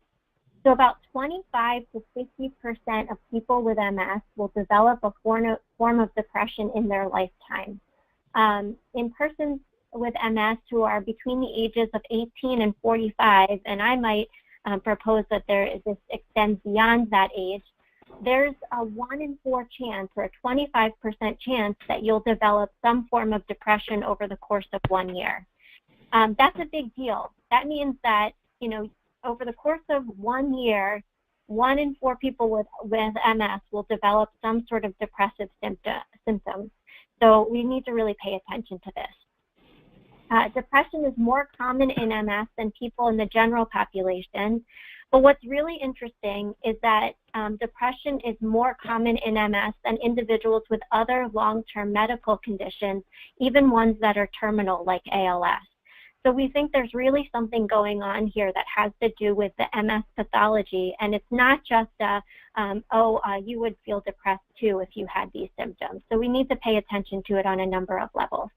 So about 25 to 50% of people with MS will develop a form of depression in their lifetime. In persons with MS who are between the ages of 18 and 45, and I might propose that this extends beyond that age, there's a 1 in 4 chance or a 25% chance that you'll develop some form of depression over the course of 1 year. That's a big deal. That means that, over the course of 1 year, 1 in 4 people with MS will develop some sort of depressive symptoms. So we need to really pay attention to this. Depression is more common in MS than people in the general population. But what's really interesting is that depression is more common in MS than individuals with other long-term medical conditions, even ones that are terminal like ALS. So we think there's really something going on here that has to do with the MS pathology, and it's not just you would feel depressed too if you had these symptoms. So we need to pay attention to it on a number of levels.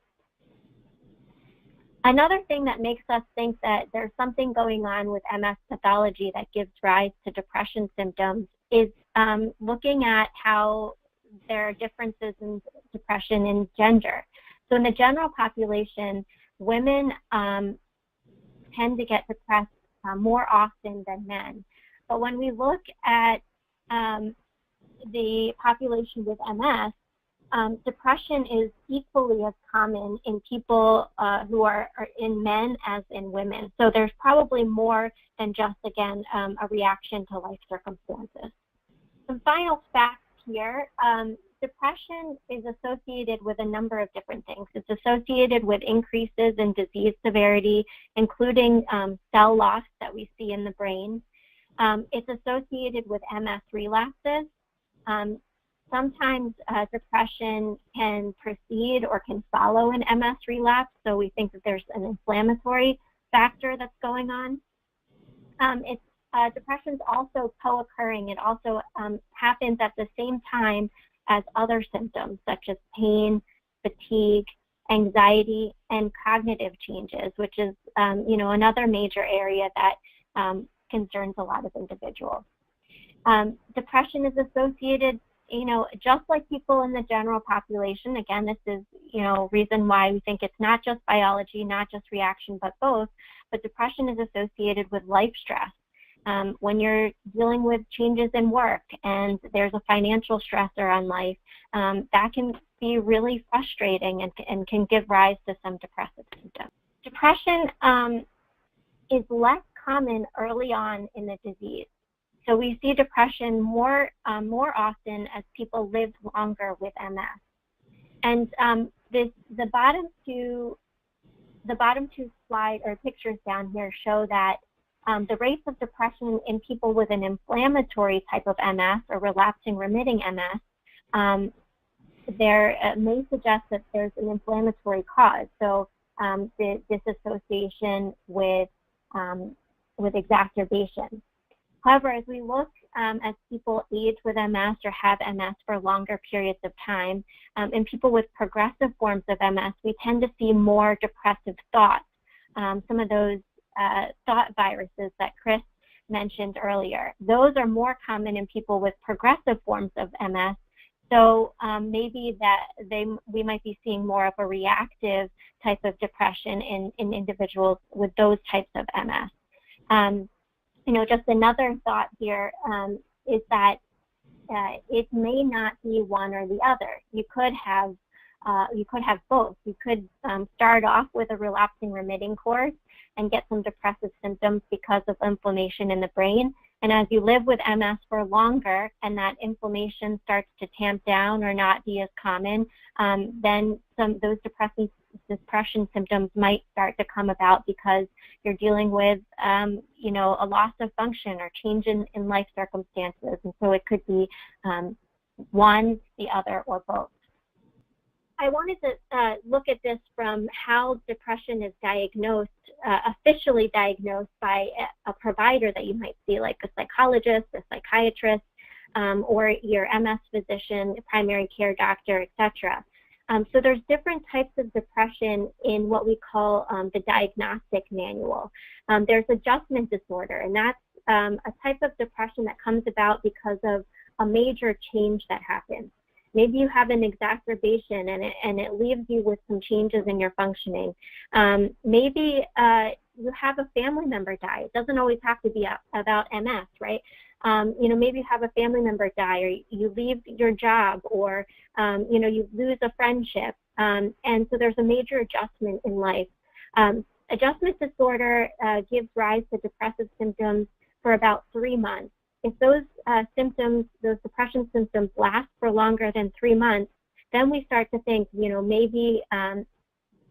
Another thing that makes us think that there's something going on with MS pathology that gives rise to depression symptoms is looking at how there are differences in depression in gender. So in the general population, women tend to get depressed more often than men. But when we look at the population with MS, depression is equally as common in people who are in men as in women. So there's probably more than just, again, a reaction to life circumstances. Some final facts here. Depression is associated with a number of different things. It's associated with increases in disease severity, including cell loss that we see in the brain. It's associated with MS relapses. Sometimes depression can precede or can follow an MS relapse, so we think that there's an inflammatory factor that's going on. Depression's also co-occurring. It also happens at the same time as other symptoms such as pain, fatigue, anxiety, and cognitive changes, which is another major area that concerns a lot of individuals. Depression is associated, just like people in the general population. Again, this is, reason why we think it's not just biology, not just reaction, but both. But depression is associated with life stress. When you're dealing with changes in work and there's a financial stressor on life, that can be really frustrating and can give rise to some depressive symptoms. Depression is less common early on in the disease. So we see depression more often as people live longer with MS. And the bottom two slide or pictures down here show that the rates of depression in people with an inflammatory type of MS or relapsing remitting MS, there may suggest that there's an inflammatory cause. So this association with exacerbation. However, as we look as people age with MS or have MS for longer periods of time, in people with progressive forms of MS, we tend to see more depressive thoughts. Some of those thought viruses that Chris mentioned earlier, those are more common in people with progressive forms of MS. So maybe we might be seeing more of a reactive type of depression in individuals with those types of MS. Just another thought here is that it may not be one or the other. You could have both. You could start off with a relapsing remitting course and get some depressive symptoms because of inflammation in the brain. And as you live with MS for longer and that inflammation starts to tamp down or not be as common, then those depression symptoms might start to come about because you're dealing with, a loss of function or change in life circumstances. And so it could be one, the other, or both. I wanted to look at this from how depression is diagnosed, officially diagnosed by a provider that you might see, like a psychologist, a psychiatrist, or your MS physician, primary care doctor, etc. So there's different types of depression in what we call the diagnostic manual. There's adjustment disorder, and that's a type of depression that comes about because of a major change that happens. Maybe you have an exacerbation and it leaves you with some changes in your functioning. Maybe you have a family member die. It doesn't always have to be about MS, right? Maybe you have a family member die, or you leave your job, or you lose a friendship, and so there's a major adjustment in life. Adjustment disorder gives rise to depressive symptoms for about 3 months. If those those depression symptoms last for longer than 3 months, then we start to think, maybe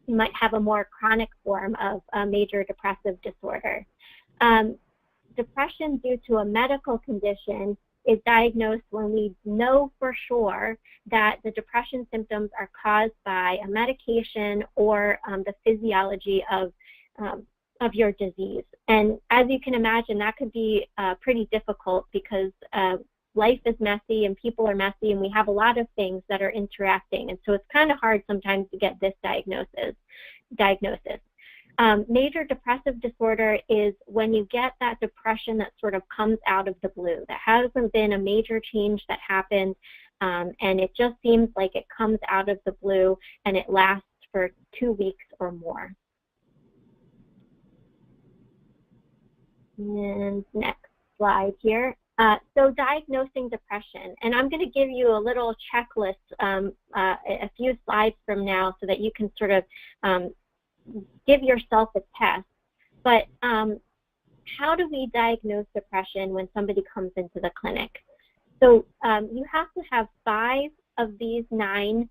you might have a more chronic form of a major depressive disorder. Depression due to a medical condition is diagnosed when we know for sure that the depression symptoms are caused by a medication or the physiology of your disease. And as you can imagine, that could be pretty difficult because life is messy and people are messy and we have a lot of things that are interacting. And so it's kind of hard sometimes to get this diagnosis. Major depressive disorder is when you get that depression that sort of comes out of the blue. That hasn't been a major change that happened, and it just seems like it comes out of the blue and it lasts for 2 weeks or more. And next slide here. So diagnosing depression, and I'm going to give you a little checklist a few slides from now so that you can sort of give yourself a test. But how do we diagnose depression when somebody comes into the clinic? So you have to have 5 of these 9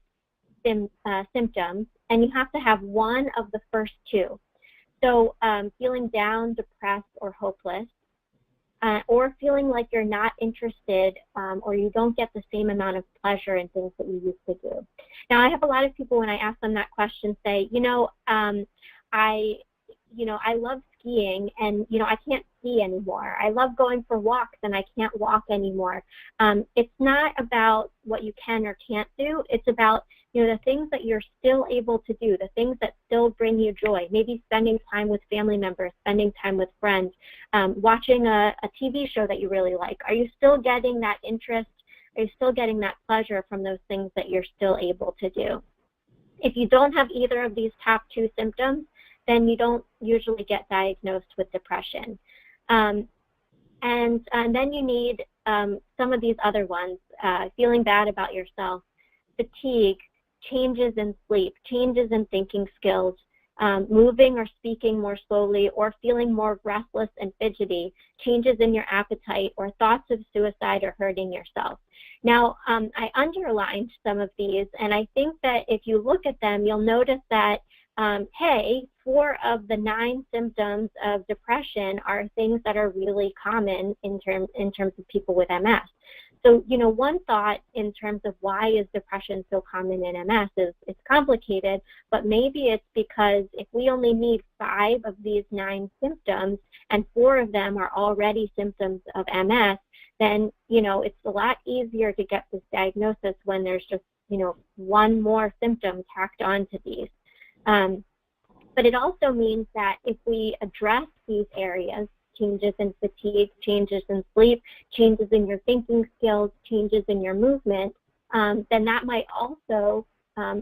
symptoms, and you have to have 1 of the first 2. So feeling down, depressed, or hopeless, or feeling like you're not interested or you don't get the same amount of pleasure in things that you used to do. Now, I have a lot of people, when I ask them that question, say, I love skiing, and I can't ski anymore. I love going for walks, and I can't walk anymore. It's not about what you can or can't do. It's about the things that you're still able to do, the things that still bring you joy. Maybe spending time with family members, spending time with friends, watching a TV show that you really like. Are you still getting that interest? Are you still getting that pleasure from those things that you're still able to do? If you don't have either of these top 2 symptoms, then you don't usually get diagnosed with depression. And then you need some of these other ones, feeling bad about yourself, fatigue, changes in sleep, changes in thinking skills, moving or speaking more slowly, or feeling more restless and fidgety, changes in your appetite, or thoughts of suicide or hurting yourself. Now, I underlined some of these, and I think that if you look at them, you'll notice that, hey, 4 of the 9 symptoms of depression are things that are really common in terms of people with MS. So, one thought in terms of why is depression so common in MS is it's complicated, but maybe it's because if we only need 5 of these 9 symptoms and 4 of them are already symptoms of MS, then, it's a lot easier to get this diagnosis when there's just, 1 more symptom tacked onto these. But it also means that if we address these areas, changes in fatigue, changes in sleep, changes in your thinking skills, changes in your movement, then that might also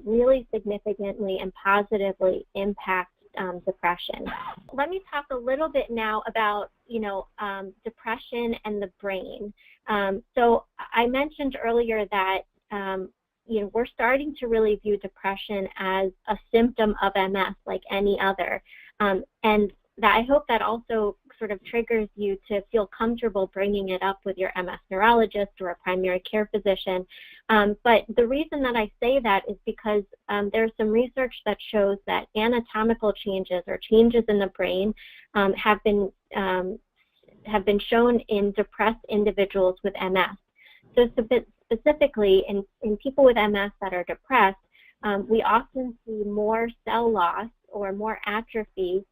really significantly and positively impact depression. Let me talk a little bit now about, depression and the brain. So I mentioned earlier that, we're starting to really view depression as a symptom of MS like any other. And that I hope that also sort of triggers you to feel comfortable bringing it up with your MS neurologist or a primary care physician. But the reason that I say that is because there's some research that shows that anatomical changes or changes in the brain have been shown in depressed individuals with MS. So specifically in people with MS that are depressed, we often see more cell loss or more atrophy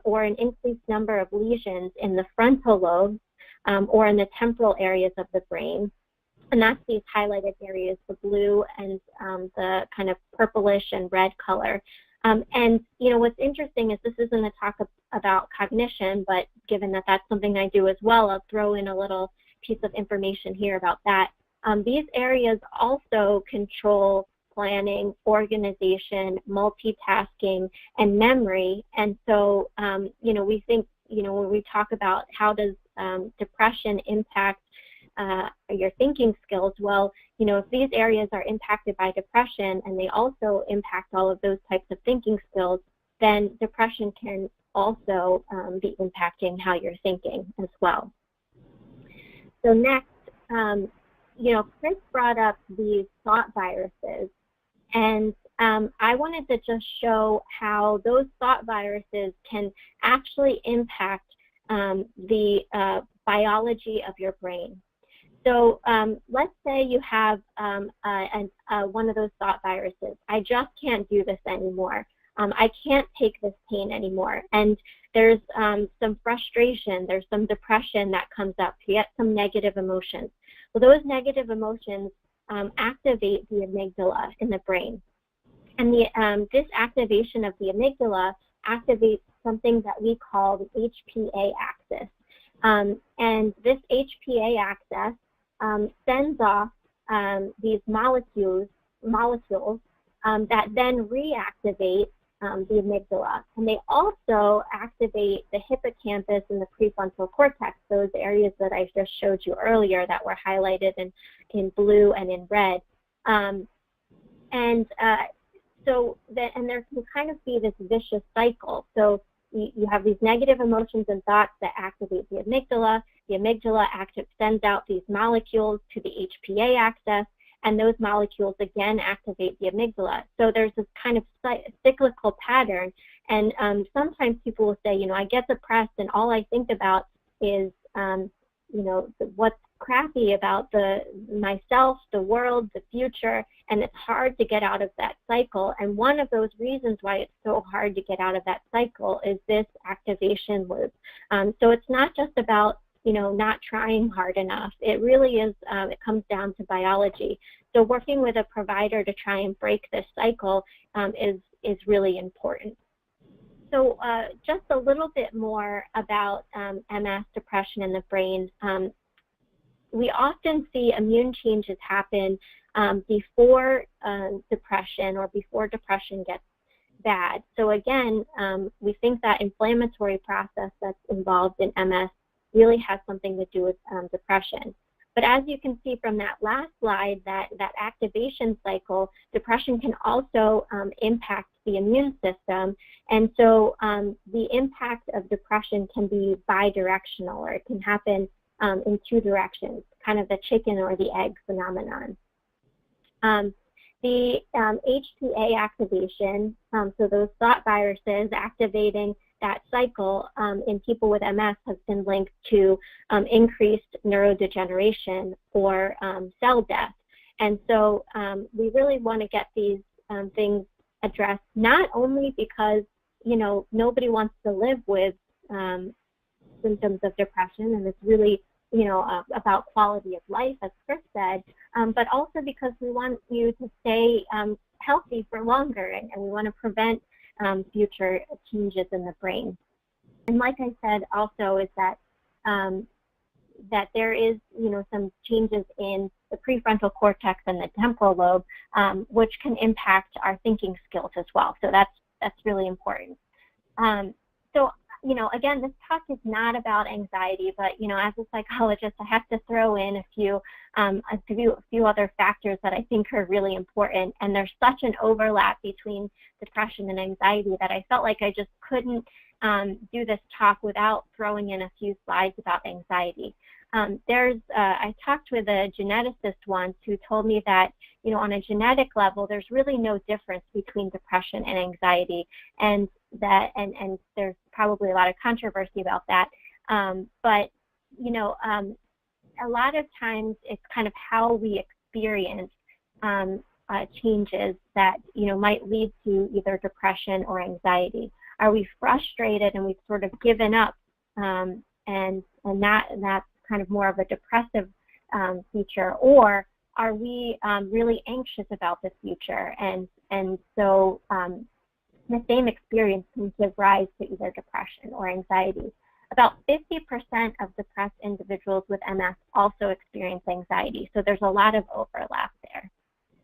or an increased number of lesions in the frontal lobes or in the temporal areas of the brain. And that's these highlighted areas, the blue and the kind of purplish and red color. And, what's interesting is this isn't a talk about cognition, but given that that's something I do as well, I'll throw in a little piece of information here about that. These areas also control planning, organization, multitasking, and memory. And so, we think, when we talk about how does depression impact your thinking skills, well, if these areas are impacted by depression and they also impact all of those types of thinking skills, then depression can also be impacting how you're thinking as well. So next, Chris brought up these thought viruses, and I wanted to just show how those thought viruses can actually impact the biology of your brain. So let's say you have one of those thought viruses. I just can't do this anymore. I can't take this pain anymore. And there's some frustration, there's some depression that comes up. You get some negative emotions. Well, those negative emotions activate the amygdala in the brain. And this activation of the amygdala activates something that we call the HPA axis. And this HPA axis sends off these molecules that then reactivate the amygdala. And they also activate the hippocampus and the prefrontal cortex, those areas that I just showed you earlier that were highlighted in blue and in red. So there can kind of be this vicious cycle. So you have these negative emotions and thoughts that activate the amygdala. The amygdala sends out these molecules to the HPA axis, and those molecules again activate the amygdala. So there's this kind of cyclical pattern. And sometimes people will say, I get depressed and all I think about is, what's crappy about myself, the world, the future, and it's hard to get out of that cycle. And one of those reasons why it's so hard to get out of that cycle is this activation loop. So it's not just about, not trying hard enough. It really is, it comes down to biology. So working with a provider to try and break this cycle is really important. So just a little bit more about MS, depression in the brain. We often see immune changes happen before depression or before depression gets bad. So again, we think that inflammatory process that's involved in MS really has something to do with depression. But as you can see from that last slide, that activation cycle, depression can also impact the immune system. And so the impact of depression can be bidirectional, or it can happen in two directions, kind of the chicken or the egg phenomenon. The HPA activation, so those thought viruses activating that cycle in people with MS has been linked to increased neurodegeneration or cell death. And so we really want to get these things addressed, not only because, nobody wants to live with symptoms of depression, and it's really, about quality of life, as Chris said, but also because we want you to stay healthy for longer, and we want to prevent future changes in the brain. And like I said, also is that that there is, some changes in the prefrontal cortex and the temporal lobe, which can impact our thinking skills as well. So that's really important. So again, this talk is not about anxiety, but as a psychologist, I have to throw in a few other factors that I think are really important. And there's such an overlap between depression and anxiety that I felt like I just couldn't do this talk without throwing in a few slides about anxiety. I talked with a geneticist once who told me that, on a genetic level, there's really no difference between depression and anxiety, and there's probably a lot of controversy about that. But a lot of times it's kind of how we experience changes that, might lead to either depression or anxiety. Are we frustrated and we've sort of given up, and that's kind of more of a depressive feature, or are we really anxious about the future? And so the same experience can give rise to either depression or anxiety. About 50% of depressed individuals with MS also experience anxiety, so there's a lot of overlap there.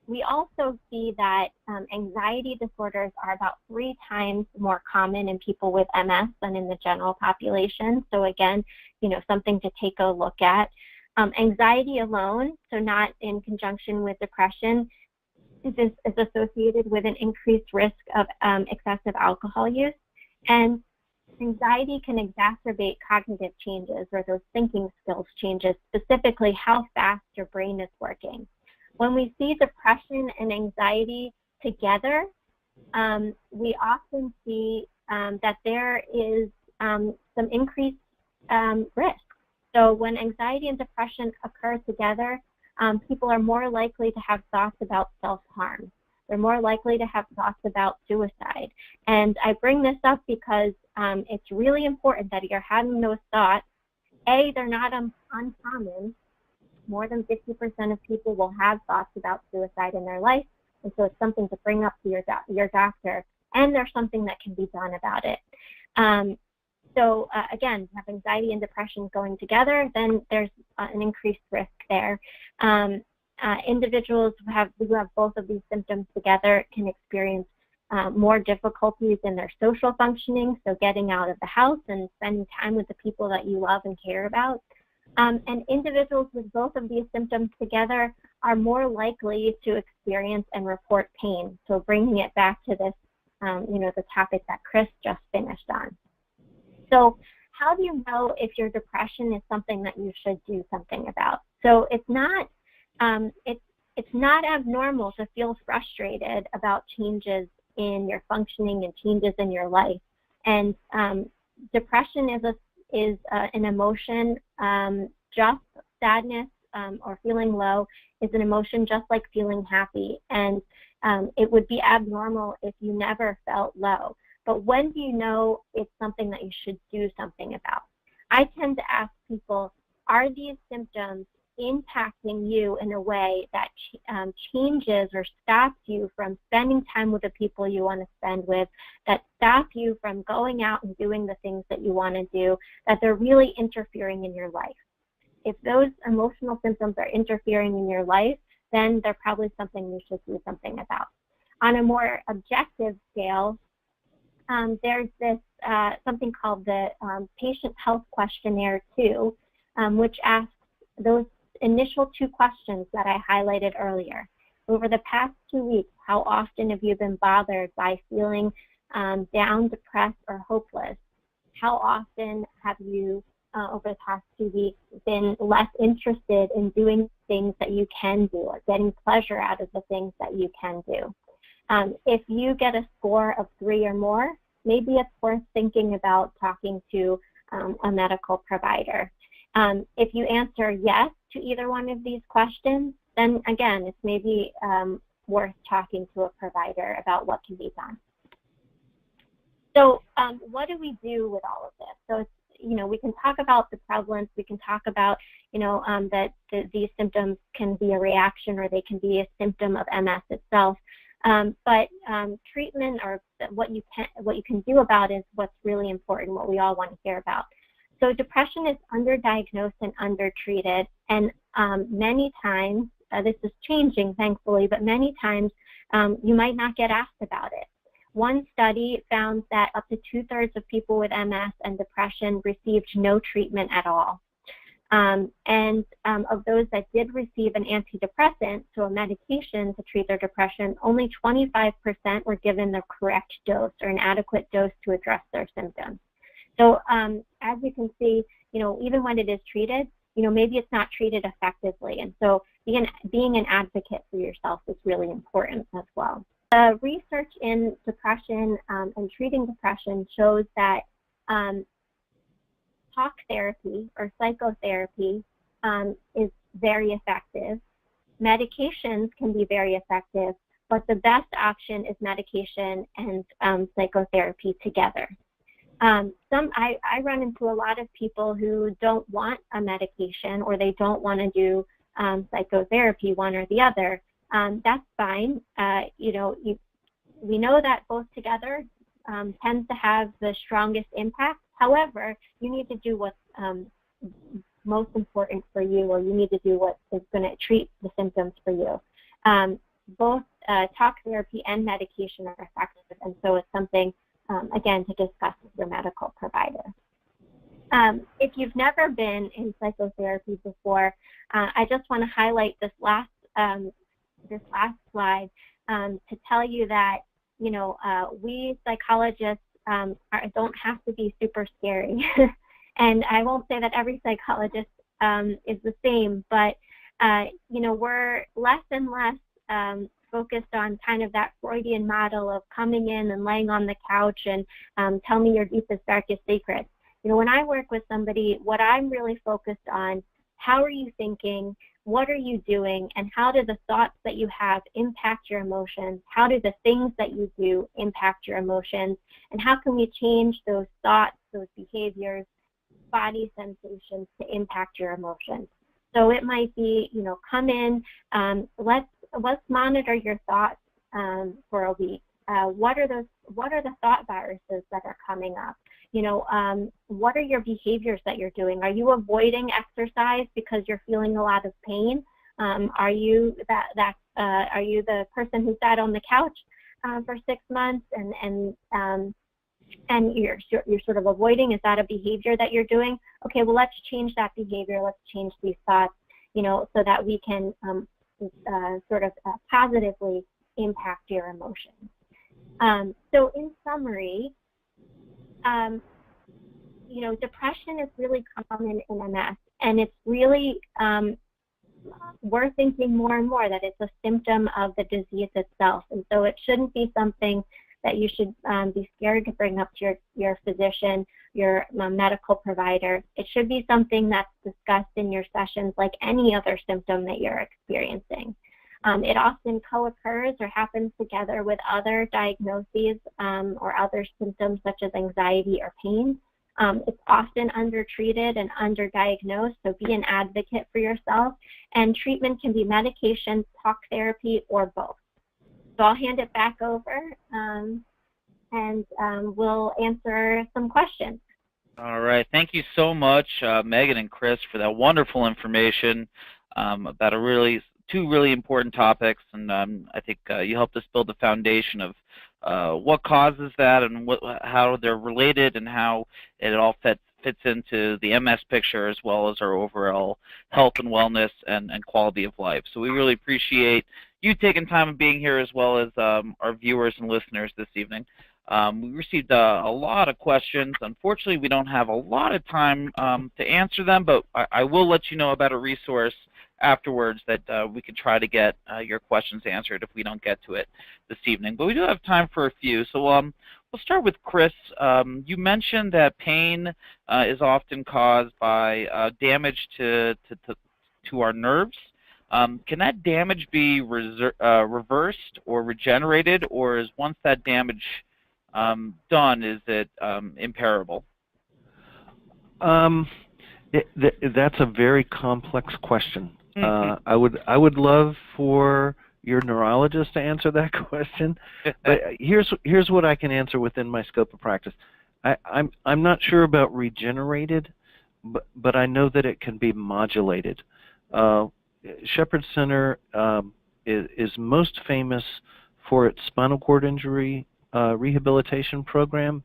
We also see that anxiety disorders are about 3 times more common in people with MS than in the general population. So again, something to take a look at. Anxiety alone, so not in conjunction with depression, is associated with an increased risk of excessive alcohol use. And anxiety can exacerbate cognitive changes, or those thinking skills changes, specifically how fast your brain is working. When we see depression and anxiety together, we often see that there is some increased risk. So when anxiety and depression occur together, people are more likely to have thoughts about self-harm. They're more likely to have thoughts about suicide. And I bring this up because it's really important that you're having those thoughts. A, they're not uncommon. More than 50% of people will have thoughts about suicide in their life, and so it's something to bring up to your doctor. and there's something that can be done about it. So again, have anxiety and depression going together, then there's an increased risk there. Individuals who have both of these symptoms together can experience more difficulties in their social functioning, so getting out of the house and spending time with the people that you love and care about. And individuals with both of these symptoms together are more likely to experience and report pain. So bringing it back to this, the topic that Chris just finished on. So how do you know if your depression is something that you should do something about? So it's not abnormal to feel frustrated about changes in your functioning and changes in your life. And depression is an emotion. Just sadness or feeling low is an emotion just like feeling happy. And it would be abnormal if you never felt low. But when do you know it's something that you should do something about? I tend to ask people, are these symptoms impacting you in a way that changes or stops you from spending time with the people you want to spend with, that stop you from going out and doing the things that you want to do, that they're really interfering in your life? If those emotional symptoms are interfering in your life, then they're probably something you should do something about. On a more objective scale, there's this something called the Patient Health Questionnaire 2, which asks those initial two questions that I highlighted earlier. Over the past 2 weeks, how often have you been bothered by feeling down, depressed, or hopeless? How often have you, over the past 2 weeks, been less interested in doing things that you can do or getting pleasure out of the things that you can do? If you get a score of 3 or more, maybe it's worth thinking about talking to a medical provider. If you answer yes to either one of these questions, then again, it's maybe worth talking to a provider about what can be done. So what do we do with all of this? So it's, we can talk about the prevalence, we can talk about, that these symptoms can be a reaction or they can be a symptom of MS itself. But treatment, or what you can do about it, is what's really important, what we all want to hear about. So depression is underdiagnosed and undertreated, and many times, this is changing thankfully, but many times you might not get asked about it. One study found that up to 2/3 of people with MS and depression received no treatment at all. And of those that did receive an antidepressant, so a medication to treat their depression, only 25% were given the correct dose or an adequate dose to address their symptoms. So as you can see, even when it is treated, maybe it's not treated effectively. And so being an advocate for yourself is really important as well. The research in depression and treating depression shows that talk therapy or psychotherapy is very effective. Medications can be very effective, but the best option is medication and psychotherapy together. I run into a lot of people who don't want a medication, or they don't want to do psychotherapy, one or the other. That's fine. We know that both together tends to have the strongest impact. However, you need to do what's most important for you, or you need to do what is going to treat the symptoms for you. Both talk therapy and medication are effective, and so it's something, again, to discuss with your medical provider. If you've never been in psychotherapy before, I just want to highlight this last slide to tell you that, we psychologists don't have to be super scary. And I won't say that every psychologist is the same, but, we're less and less focused on kind of that Freudian model of coming in and laying on the couch and tell me your deepest, darkest secrets. When I work with somebody, what I'm really focused on, how are you thinking, what are you doing, and how do the thoughts that you have impact your emotions? How do the things that you do impact your emotions? And how can we change those thoughts, those behaviors, body sensations to impact your emotions? So it might be, come in, let's monitor your thoughts for a week. What are those what are the thought viruses that are coming up? You know, what are your behaviors that you're doing? Are you avoiding exercise because you're feeling a lot of pain? Are you are you the person who sat on the couch for 6 months and you're sort of avoiding? Is that a behavior that you're doing? Okay, well, let's change that behavior. Let's change these thoughts, you know, so that we can sort of positively impact your emotions. So in summary, you know, depression is really common in MS, and it's really, we're thinking more and more that it's a symptom of the disease itself. And so it shouldn't be something that you should be scared to bring up to your physician, your medical provider. It should be something that's discussed in your sessions like any other symptom that you're experiencing. It often co-occurs or happens together with other diagnoses or other symptoms such as anxiety or pain. It's often undertreated and underdiagnosed, so be an advocate for yourself. And treatment can be medication, talk therapy, or both. So I'll hand it back over and we'll answer some questions. All right. Thank you so much, Megan and Chris, for that wonderful information about two really important topics. And I think you helped us build the foundation of what causes that and how they're related and how it all fits into the MS picture, as well as our overall health and wellness and quality of life. So we really appreciate you taking time and being here, as well as our viewers and listeners this evening. We received a lot of questions. Unfortunately, we don't have a lot of time to answer them, but I will let you know about a resource afterwards that we could try to get your questions answered if we don't get to it this evening. But we do have time for a few. So we'll start with Chris. You mentioned that pain is often caused by damage to our nerves. Can that damage be reversed or regenerated, or is once that damage done, is it irreparable? That's a very complex question. I would love for your neurologist to answer that question, but here's what I can answer within my scope of practice. I'm not sure about regenerated, but I know that it can be modulated. Shepherd Center is most famous for its spinal cord injury rehabilitation program,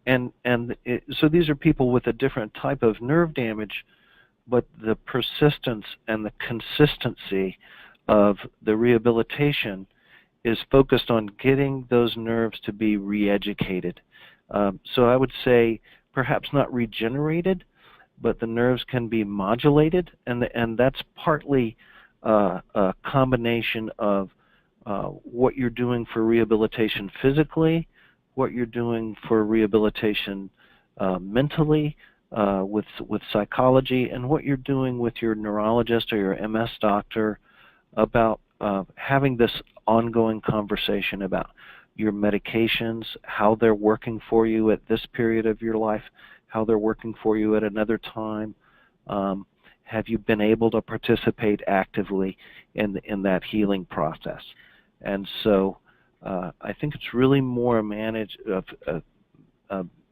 so these are people with a different type of nerve damage, but the persistence and the consistency of the rehabilitation is focused on getting those nerves to be re-educated. So I would say perhaps not regenerated, but the nerves can be modulated, and that's partly a combination of what you're doing for rehabilitation physically, what you're doing for rehabilitation mentally, with psychology, and what you're doing with your neurologist or your MS doctor about having this ongoing conversation about your medications, how they're working for you at this period of your life, how they're working for you at another time. Have you been able to participate actively in that healing process? And so I think it's really more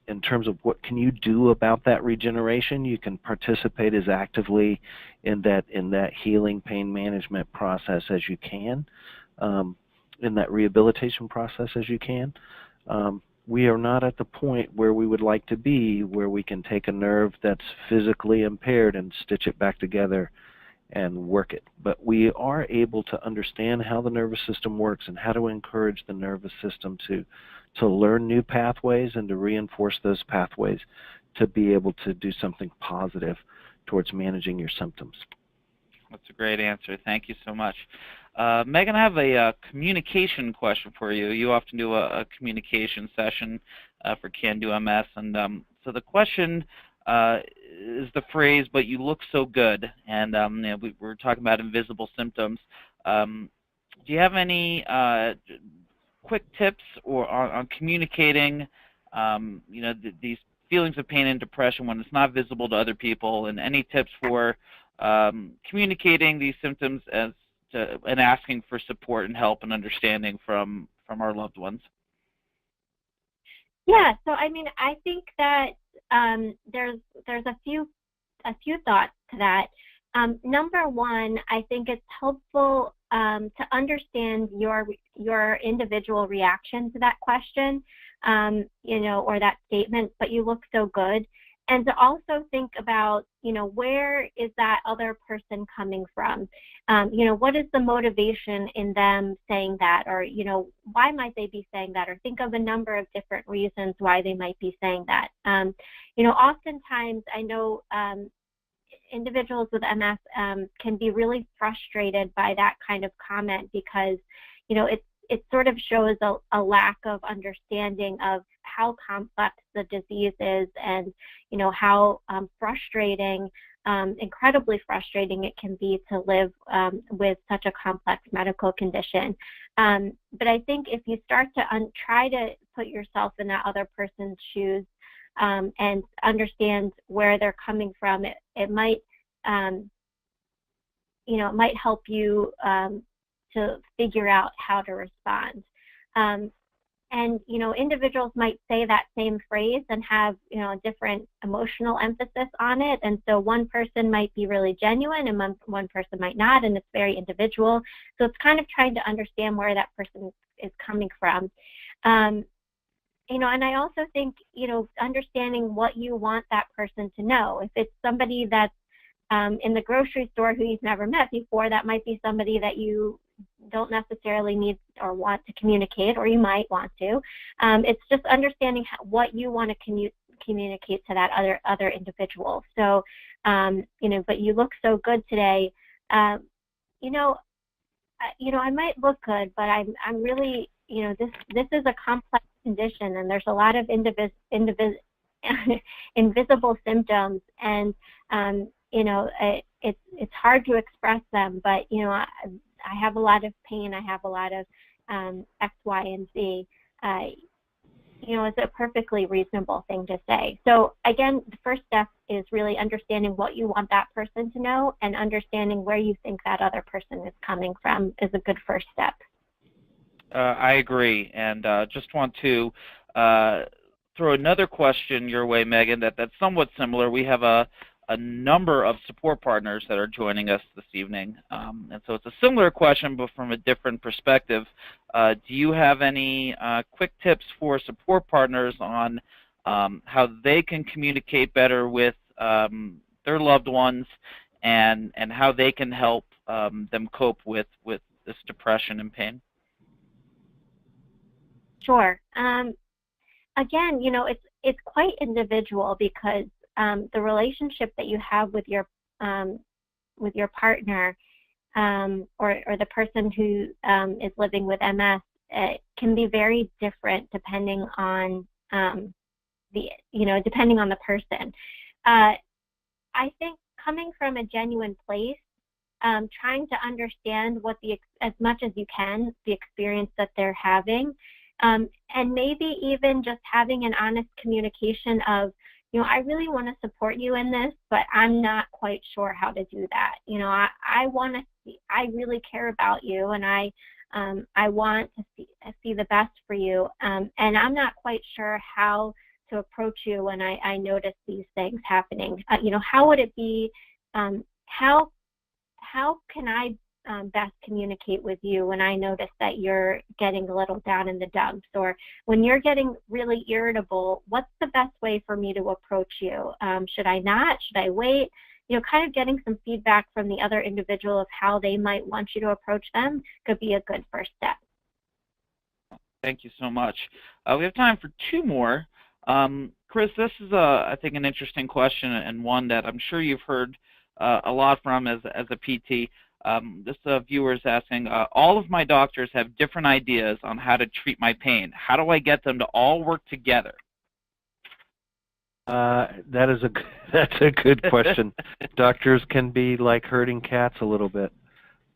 in terms of what can you do about that regeneration. You can participate as actively in that healing pain management process as you can, in that rehabilitation process as you can. We are not at the point where we would like to be, where we can take a nerve that's physically impaired and stitch it back together and work it. But we are able to understand how the nervous system works and how to encourage the nervous system to learn new pathways and to reinforce those pathways to be able to do something positive towards managing your symptoms. That's a great answer. Thank you so much. Megan, I have a communication question for you. You often do a communication session for Can Do MS, and so the question is the phrase, "But you look so good," and we're talking about invisible symptoms. Do you have any quick tips on communicating, these feelings of pain and depression when it's not visible to other people, and any tips for communicating these symptoms and asking for support and help and understanding from our loved ones? Yeah, so I mean, I think that there's a few thoughts to that. Number one, I think it's helpful to understand your individual reaction to that question, or that statement, but you look so good. And to also think about, where is that other person coming from? What is the motivation in them saying that? Or, why might they be saying that? Or think of a number of different reasons why they might be saying that. Oftentimes I know individuals with MS can be really frustrated by that kind of comment because, it sort of shows a lack of understanding of how complex the disease is and, how frustrating, incredibly frustrating it can be to live with such a complex medical condition. But I think if you start to try to put yourself in that other person's shoes and understand where they're coming from, it might, it might help you to figure out how to respond. And, individuals might say that same phrase and have, a different emotional emphasis on it. And so one person might be really genuine and one person might not, and it's very individual. So it's kind of trying to understand where that person is coming from. And I also think, understanding what you want that person to know. If it's somebody that's in the grocery store who you've never met before, that might be somebody that you don't necessarily need or want to communicate, or you might want to. It's just understanding what you want to communicate to that other individual. So, but you look so good today. I might look good, but I'm really, this is a complex condition, and there's a lot of invisible symptoms, and it's hard to express them, but I have a lot of pain, I have a lot of X, Y, and Z. It's a perfectly reasonable thing to say. So again, the first step is really understanding what you want that person to know, and understanding where you think that other person is coming from is a good first step. I agree, and just want to throw another question your way, Meghan, that's somewhat similar. We have a number of support partners that are joining us this evening. And so it's a similar question, but from a different perspective. Do you have any quick tips for support partners on how they can communicate better with their loved ones, and how they can help them cope with this depression and pain? Sure. Again, it's quite individual, because the relationship that you have with your partner, or the person who is living with MS, can be very different depending on depending on the person. I think coming from a genuine place, trying to understand as much as you can, the experience that they're having, and maybe even just having an honest communication of, I really want to support you in this, but I'm not quite sure how to do that. I really care about you, and I want to see the best for you, and I'm not quite sure how to approach you when I notice these things happening. How would it be? How can I best communicate with you when I notice that you're getting a little down in the dumps, or when you're getting really irritable? What's the best way for me to approach you? Should I not? Should I wait? Kind of getting some feedback from the other individual of how they might want you to approach them could be a good first step. Thank you so much. We have time for two more. Chris, this is, I think, an interesting question, and one that I'm sure you've heard a lot from as a PT. This viewer is asking, all of my doctors have different ideas on how to treat my pain. How do I get them to all work together? That's a good question. Doctors can be like herding cats a little bit,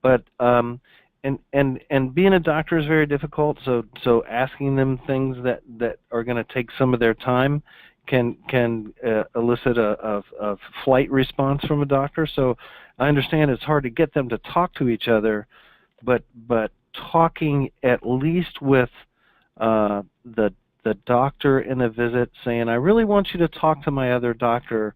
but and being a doctor is very difficult. So asking them things that are going to take some of their time can elicit a flight response from a doctor. So I understand it's hard to get them to talk to each other, but talking at least with the the doctor in a visit saying, I really want you to talk to my other doctor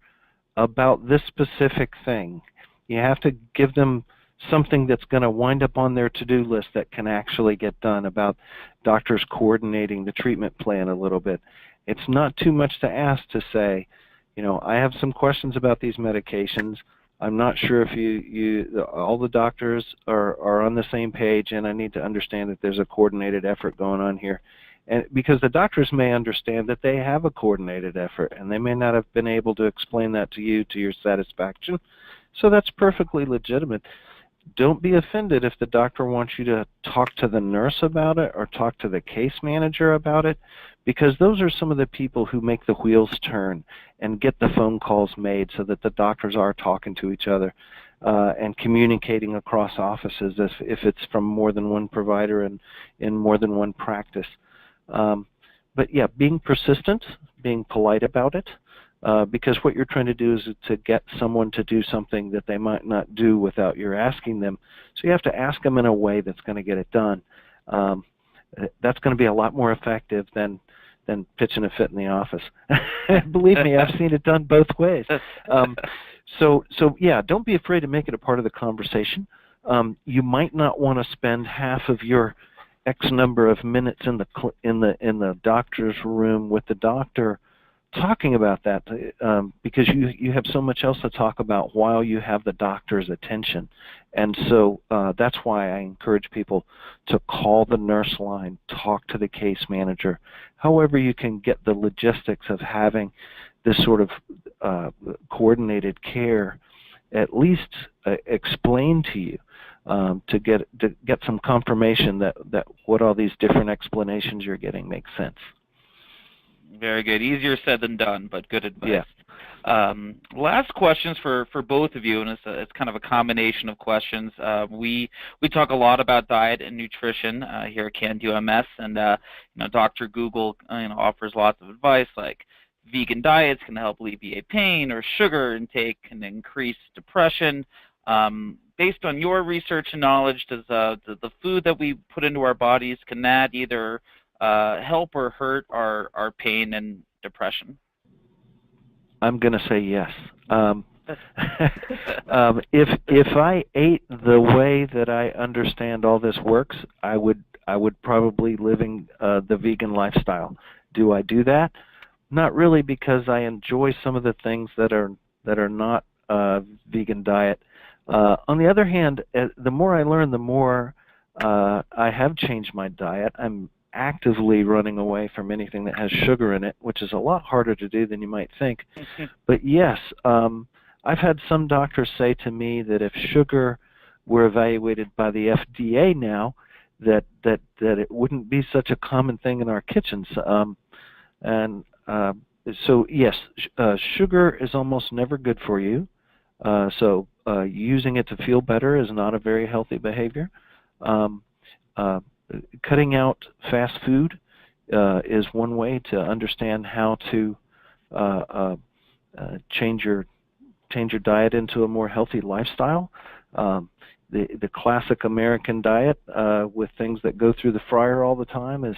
about this specific thing. You have to give them something that's going to wind up on their to-do list that can actually get done, about doctors coordinating the treatment plan a little bit. It's not too much to ask to say, I have some questions about these medications. I'm not sure if all the doctors are on the same page, and I need to understand that there's a coordinated effort going on here. And because the doctors may understand that they have a coordinated effort, and they may not have been able to explain that to you to your satisfaction. So that's perfectly legitimate. Don't be offended if the doctor wants you to talk to the nurse about it or talk to the case manager about it, because those are some of the people who make the wheels turn and get the phone calls made so that the doctors are talking to each other and communicating across offices if it's from more than one provider and in more than one practice. But yeah, being persistent, being polite about it, because what you're trying to do is to get someone to do something that they might not do without your asking them. So you have to ask them in a way that's going to get it done. That's going to be a lot more effective than pitching a fit in the office. Believe me, I've seen it done both ways. So yeah, don't be afraid to make it a part of the conversation. You might not want to spend half of your X number of minutes in the doctor's room with the doctor talking about that, because you have so much else to talk about while you have the doctor's attention. And so that's why I encourage people to call the nurse line, talk to the case manager, however you can get the logistics of having this sort of coordinated care at least explained to you, to get some confirmation that what all these different explanations you're getting makes sense. Very good. Easier said than done, but good advice. Yeah. Last questions for both of you, and it's kind of a combination of questions. We talk a lot about diet and nutrition here at Can Do MS, and Dr. Google offers lots of advice like vegan diets can help alleviate pain, or sugar intake can increase depression. Based on your research and knowledge, does the food that we put into our bodies, can that either help or hurt our pain and depression? I'm going to say yes. If I ate the way that I understand all this works, I would probably living the vegan lifestyle. Do I do that? Not really, because I enjoy some of the things that are not vegan diet. On the other hand, the more I learn, the more I have changed my diet. I'm actively running away from anything that has sugar in it, which is a lot harder to do than you might think. But yes, I've had some doctors say to me that if sugar were evaluated by the FDA now, that it wouldn't be such a common thing in our kitchens. So yes, sugar is almost never good for you. So using it to feel better is not a very healthy behavior. Cutting out fast food is one way to understand how to change your diet into a more healthy lifestyle. The classic American diet with things that go through the fryer all the time is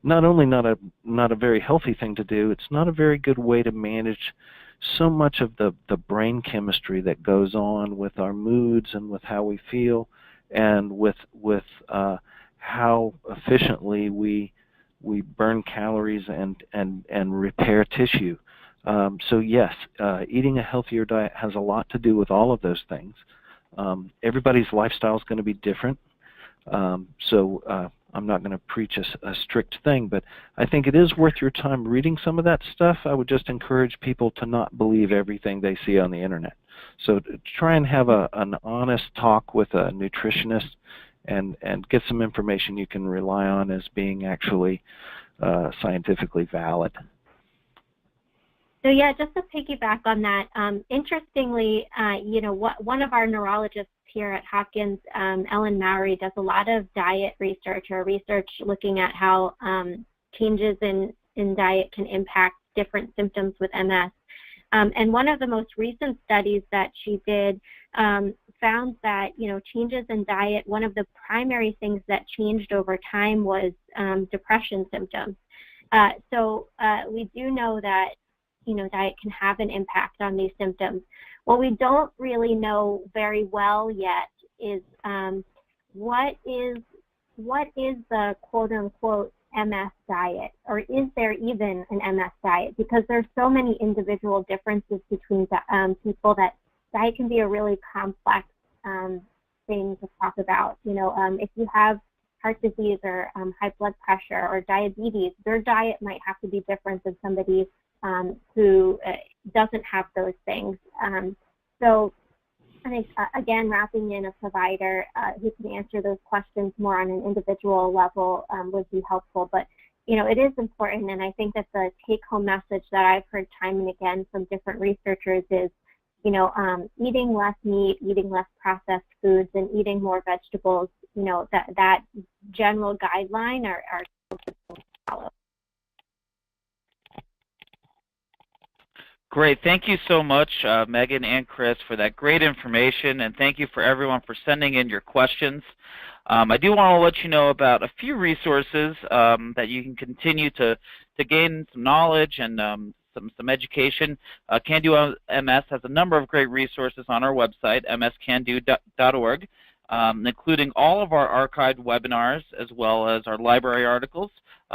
not only not a very healthy thing to do, it's not a very good way to manage so much of the brain chemistry that goes on with our moods and with how we feel, and with how efficiently we burn calories and repair tissue. So yes, eating a healthier diet has a lot to do with all of those things. Everybody's lifestyle is going to be different, so I'm not going to preach a strict thing, but I think it is worth your time reading some of that stuff. I would just encourage people to not believe everything they see on the internet. So try and have an honest talk with a nutritionist and get some information you can rely on as being actually scientifically valid. So yeah, just to piggyback on that, interestingly, one of our neurologists here at Hopkins, Ellen Mowry, does a lot of diet research, or research looking at how changes in diet can impact different symptoms with MS. And one of the most recent studies that she did found that, changes in diet, one of the primary things that changed over time was depression symptoms. So we do know that, diet can have an impact on these symptoms. What we don't really know very well yet is what is the quote-unquote MS diet, or is there even an MS diet? Because there's so many individual differences between people that diet can be a really complex thing to talk about. If you have heart disease or high blood pressure or diabetes, their diet might have to be different than somebody who doesn't have those things. So I think, again, wrapping in a provider who can answer those questions more on an individual level would be helpful. But, it is important, and I think that the take-home message that I've heard time and again from different researchers is, eating less meat, eating less processed foods, and eating more vegetables, that general guideline are follow. Great. Thank you so much, Meghan and Chris, for that great information, and thank you for everyone for sending in your questions. I do want to let you know about a few resources that you can continue to gain some knowledge and some education. Can Do MS has a number of great resources on our website, mscando.org, including all of our archived webinars as well as our library articles.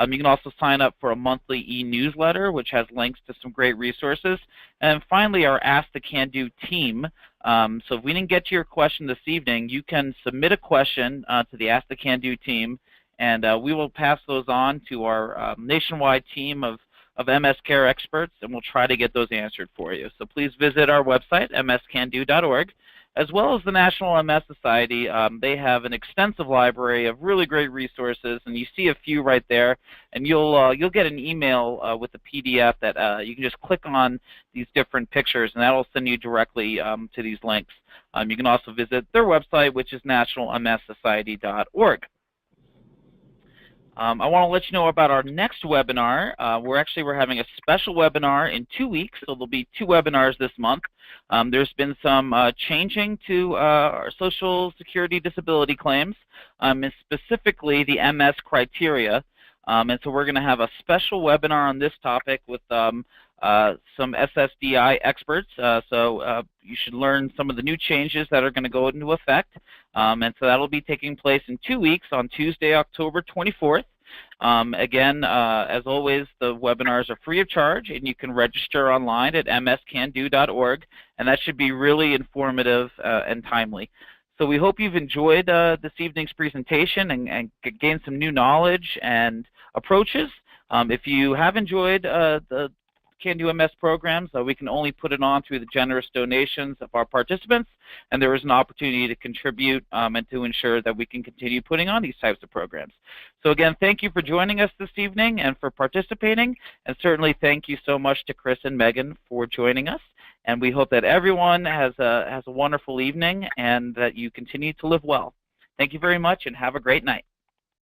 You can also sign up for a monthly e-newsletter, which has links to some great resources. And finally, our Ask the Can Do team. So if we didn't get to your question this evening, you can submit a question to the Ask the Can Do team, and we will pass those on to our nationwide team of MS care experts, and we'll try to get those answered for you. So please visit our website, mscando.org. As well as the National MS Society. They have an extensive library of really great resources, and you see a few right there, and you'll get an email with a PDF that you can just click on these different pictures, and that will send you directly to these links. You can also visit their website, which is nationalmssociety.org. I want to let you know about our next webinar. We're having a special webinar in 2 weeks, so there'll be 2 webinars this month. There's been some changing to our Social Security disability claims, and specifically the MS criteria. And so we're going to have a special webinar on this topic with some SSDI experts. So you should learn some of the new changes that are going to go into effect. And so that'll be taking place in 2 weeks on Tuesday, October 24th. Again, as always, the webinars are free of charge, and you can register online at mscando.org, and that should be really informative and timely. So we hope you've enjoyed this evening's presentation and gained some new knowledge and approaches. If you have enjoyed the Can Do MS programs, we can only put it on through the generous donations of our participants, and there is an opportunity to contribute and to ensure that we can continue putting on these types of programs. So again, thank you for joining us this evening and for participating, and certainly thank you so much to Chris and Meghan for joining us, and we hope that everyone has a wonderful evening and that you continue to live well. Thank you very much, and have a great night.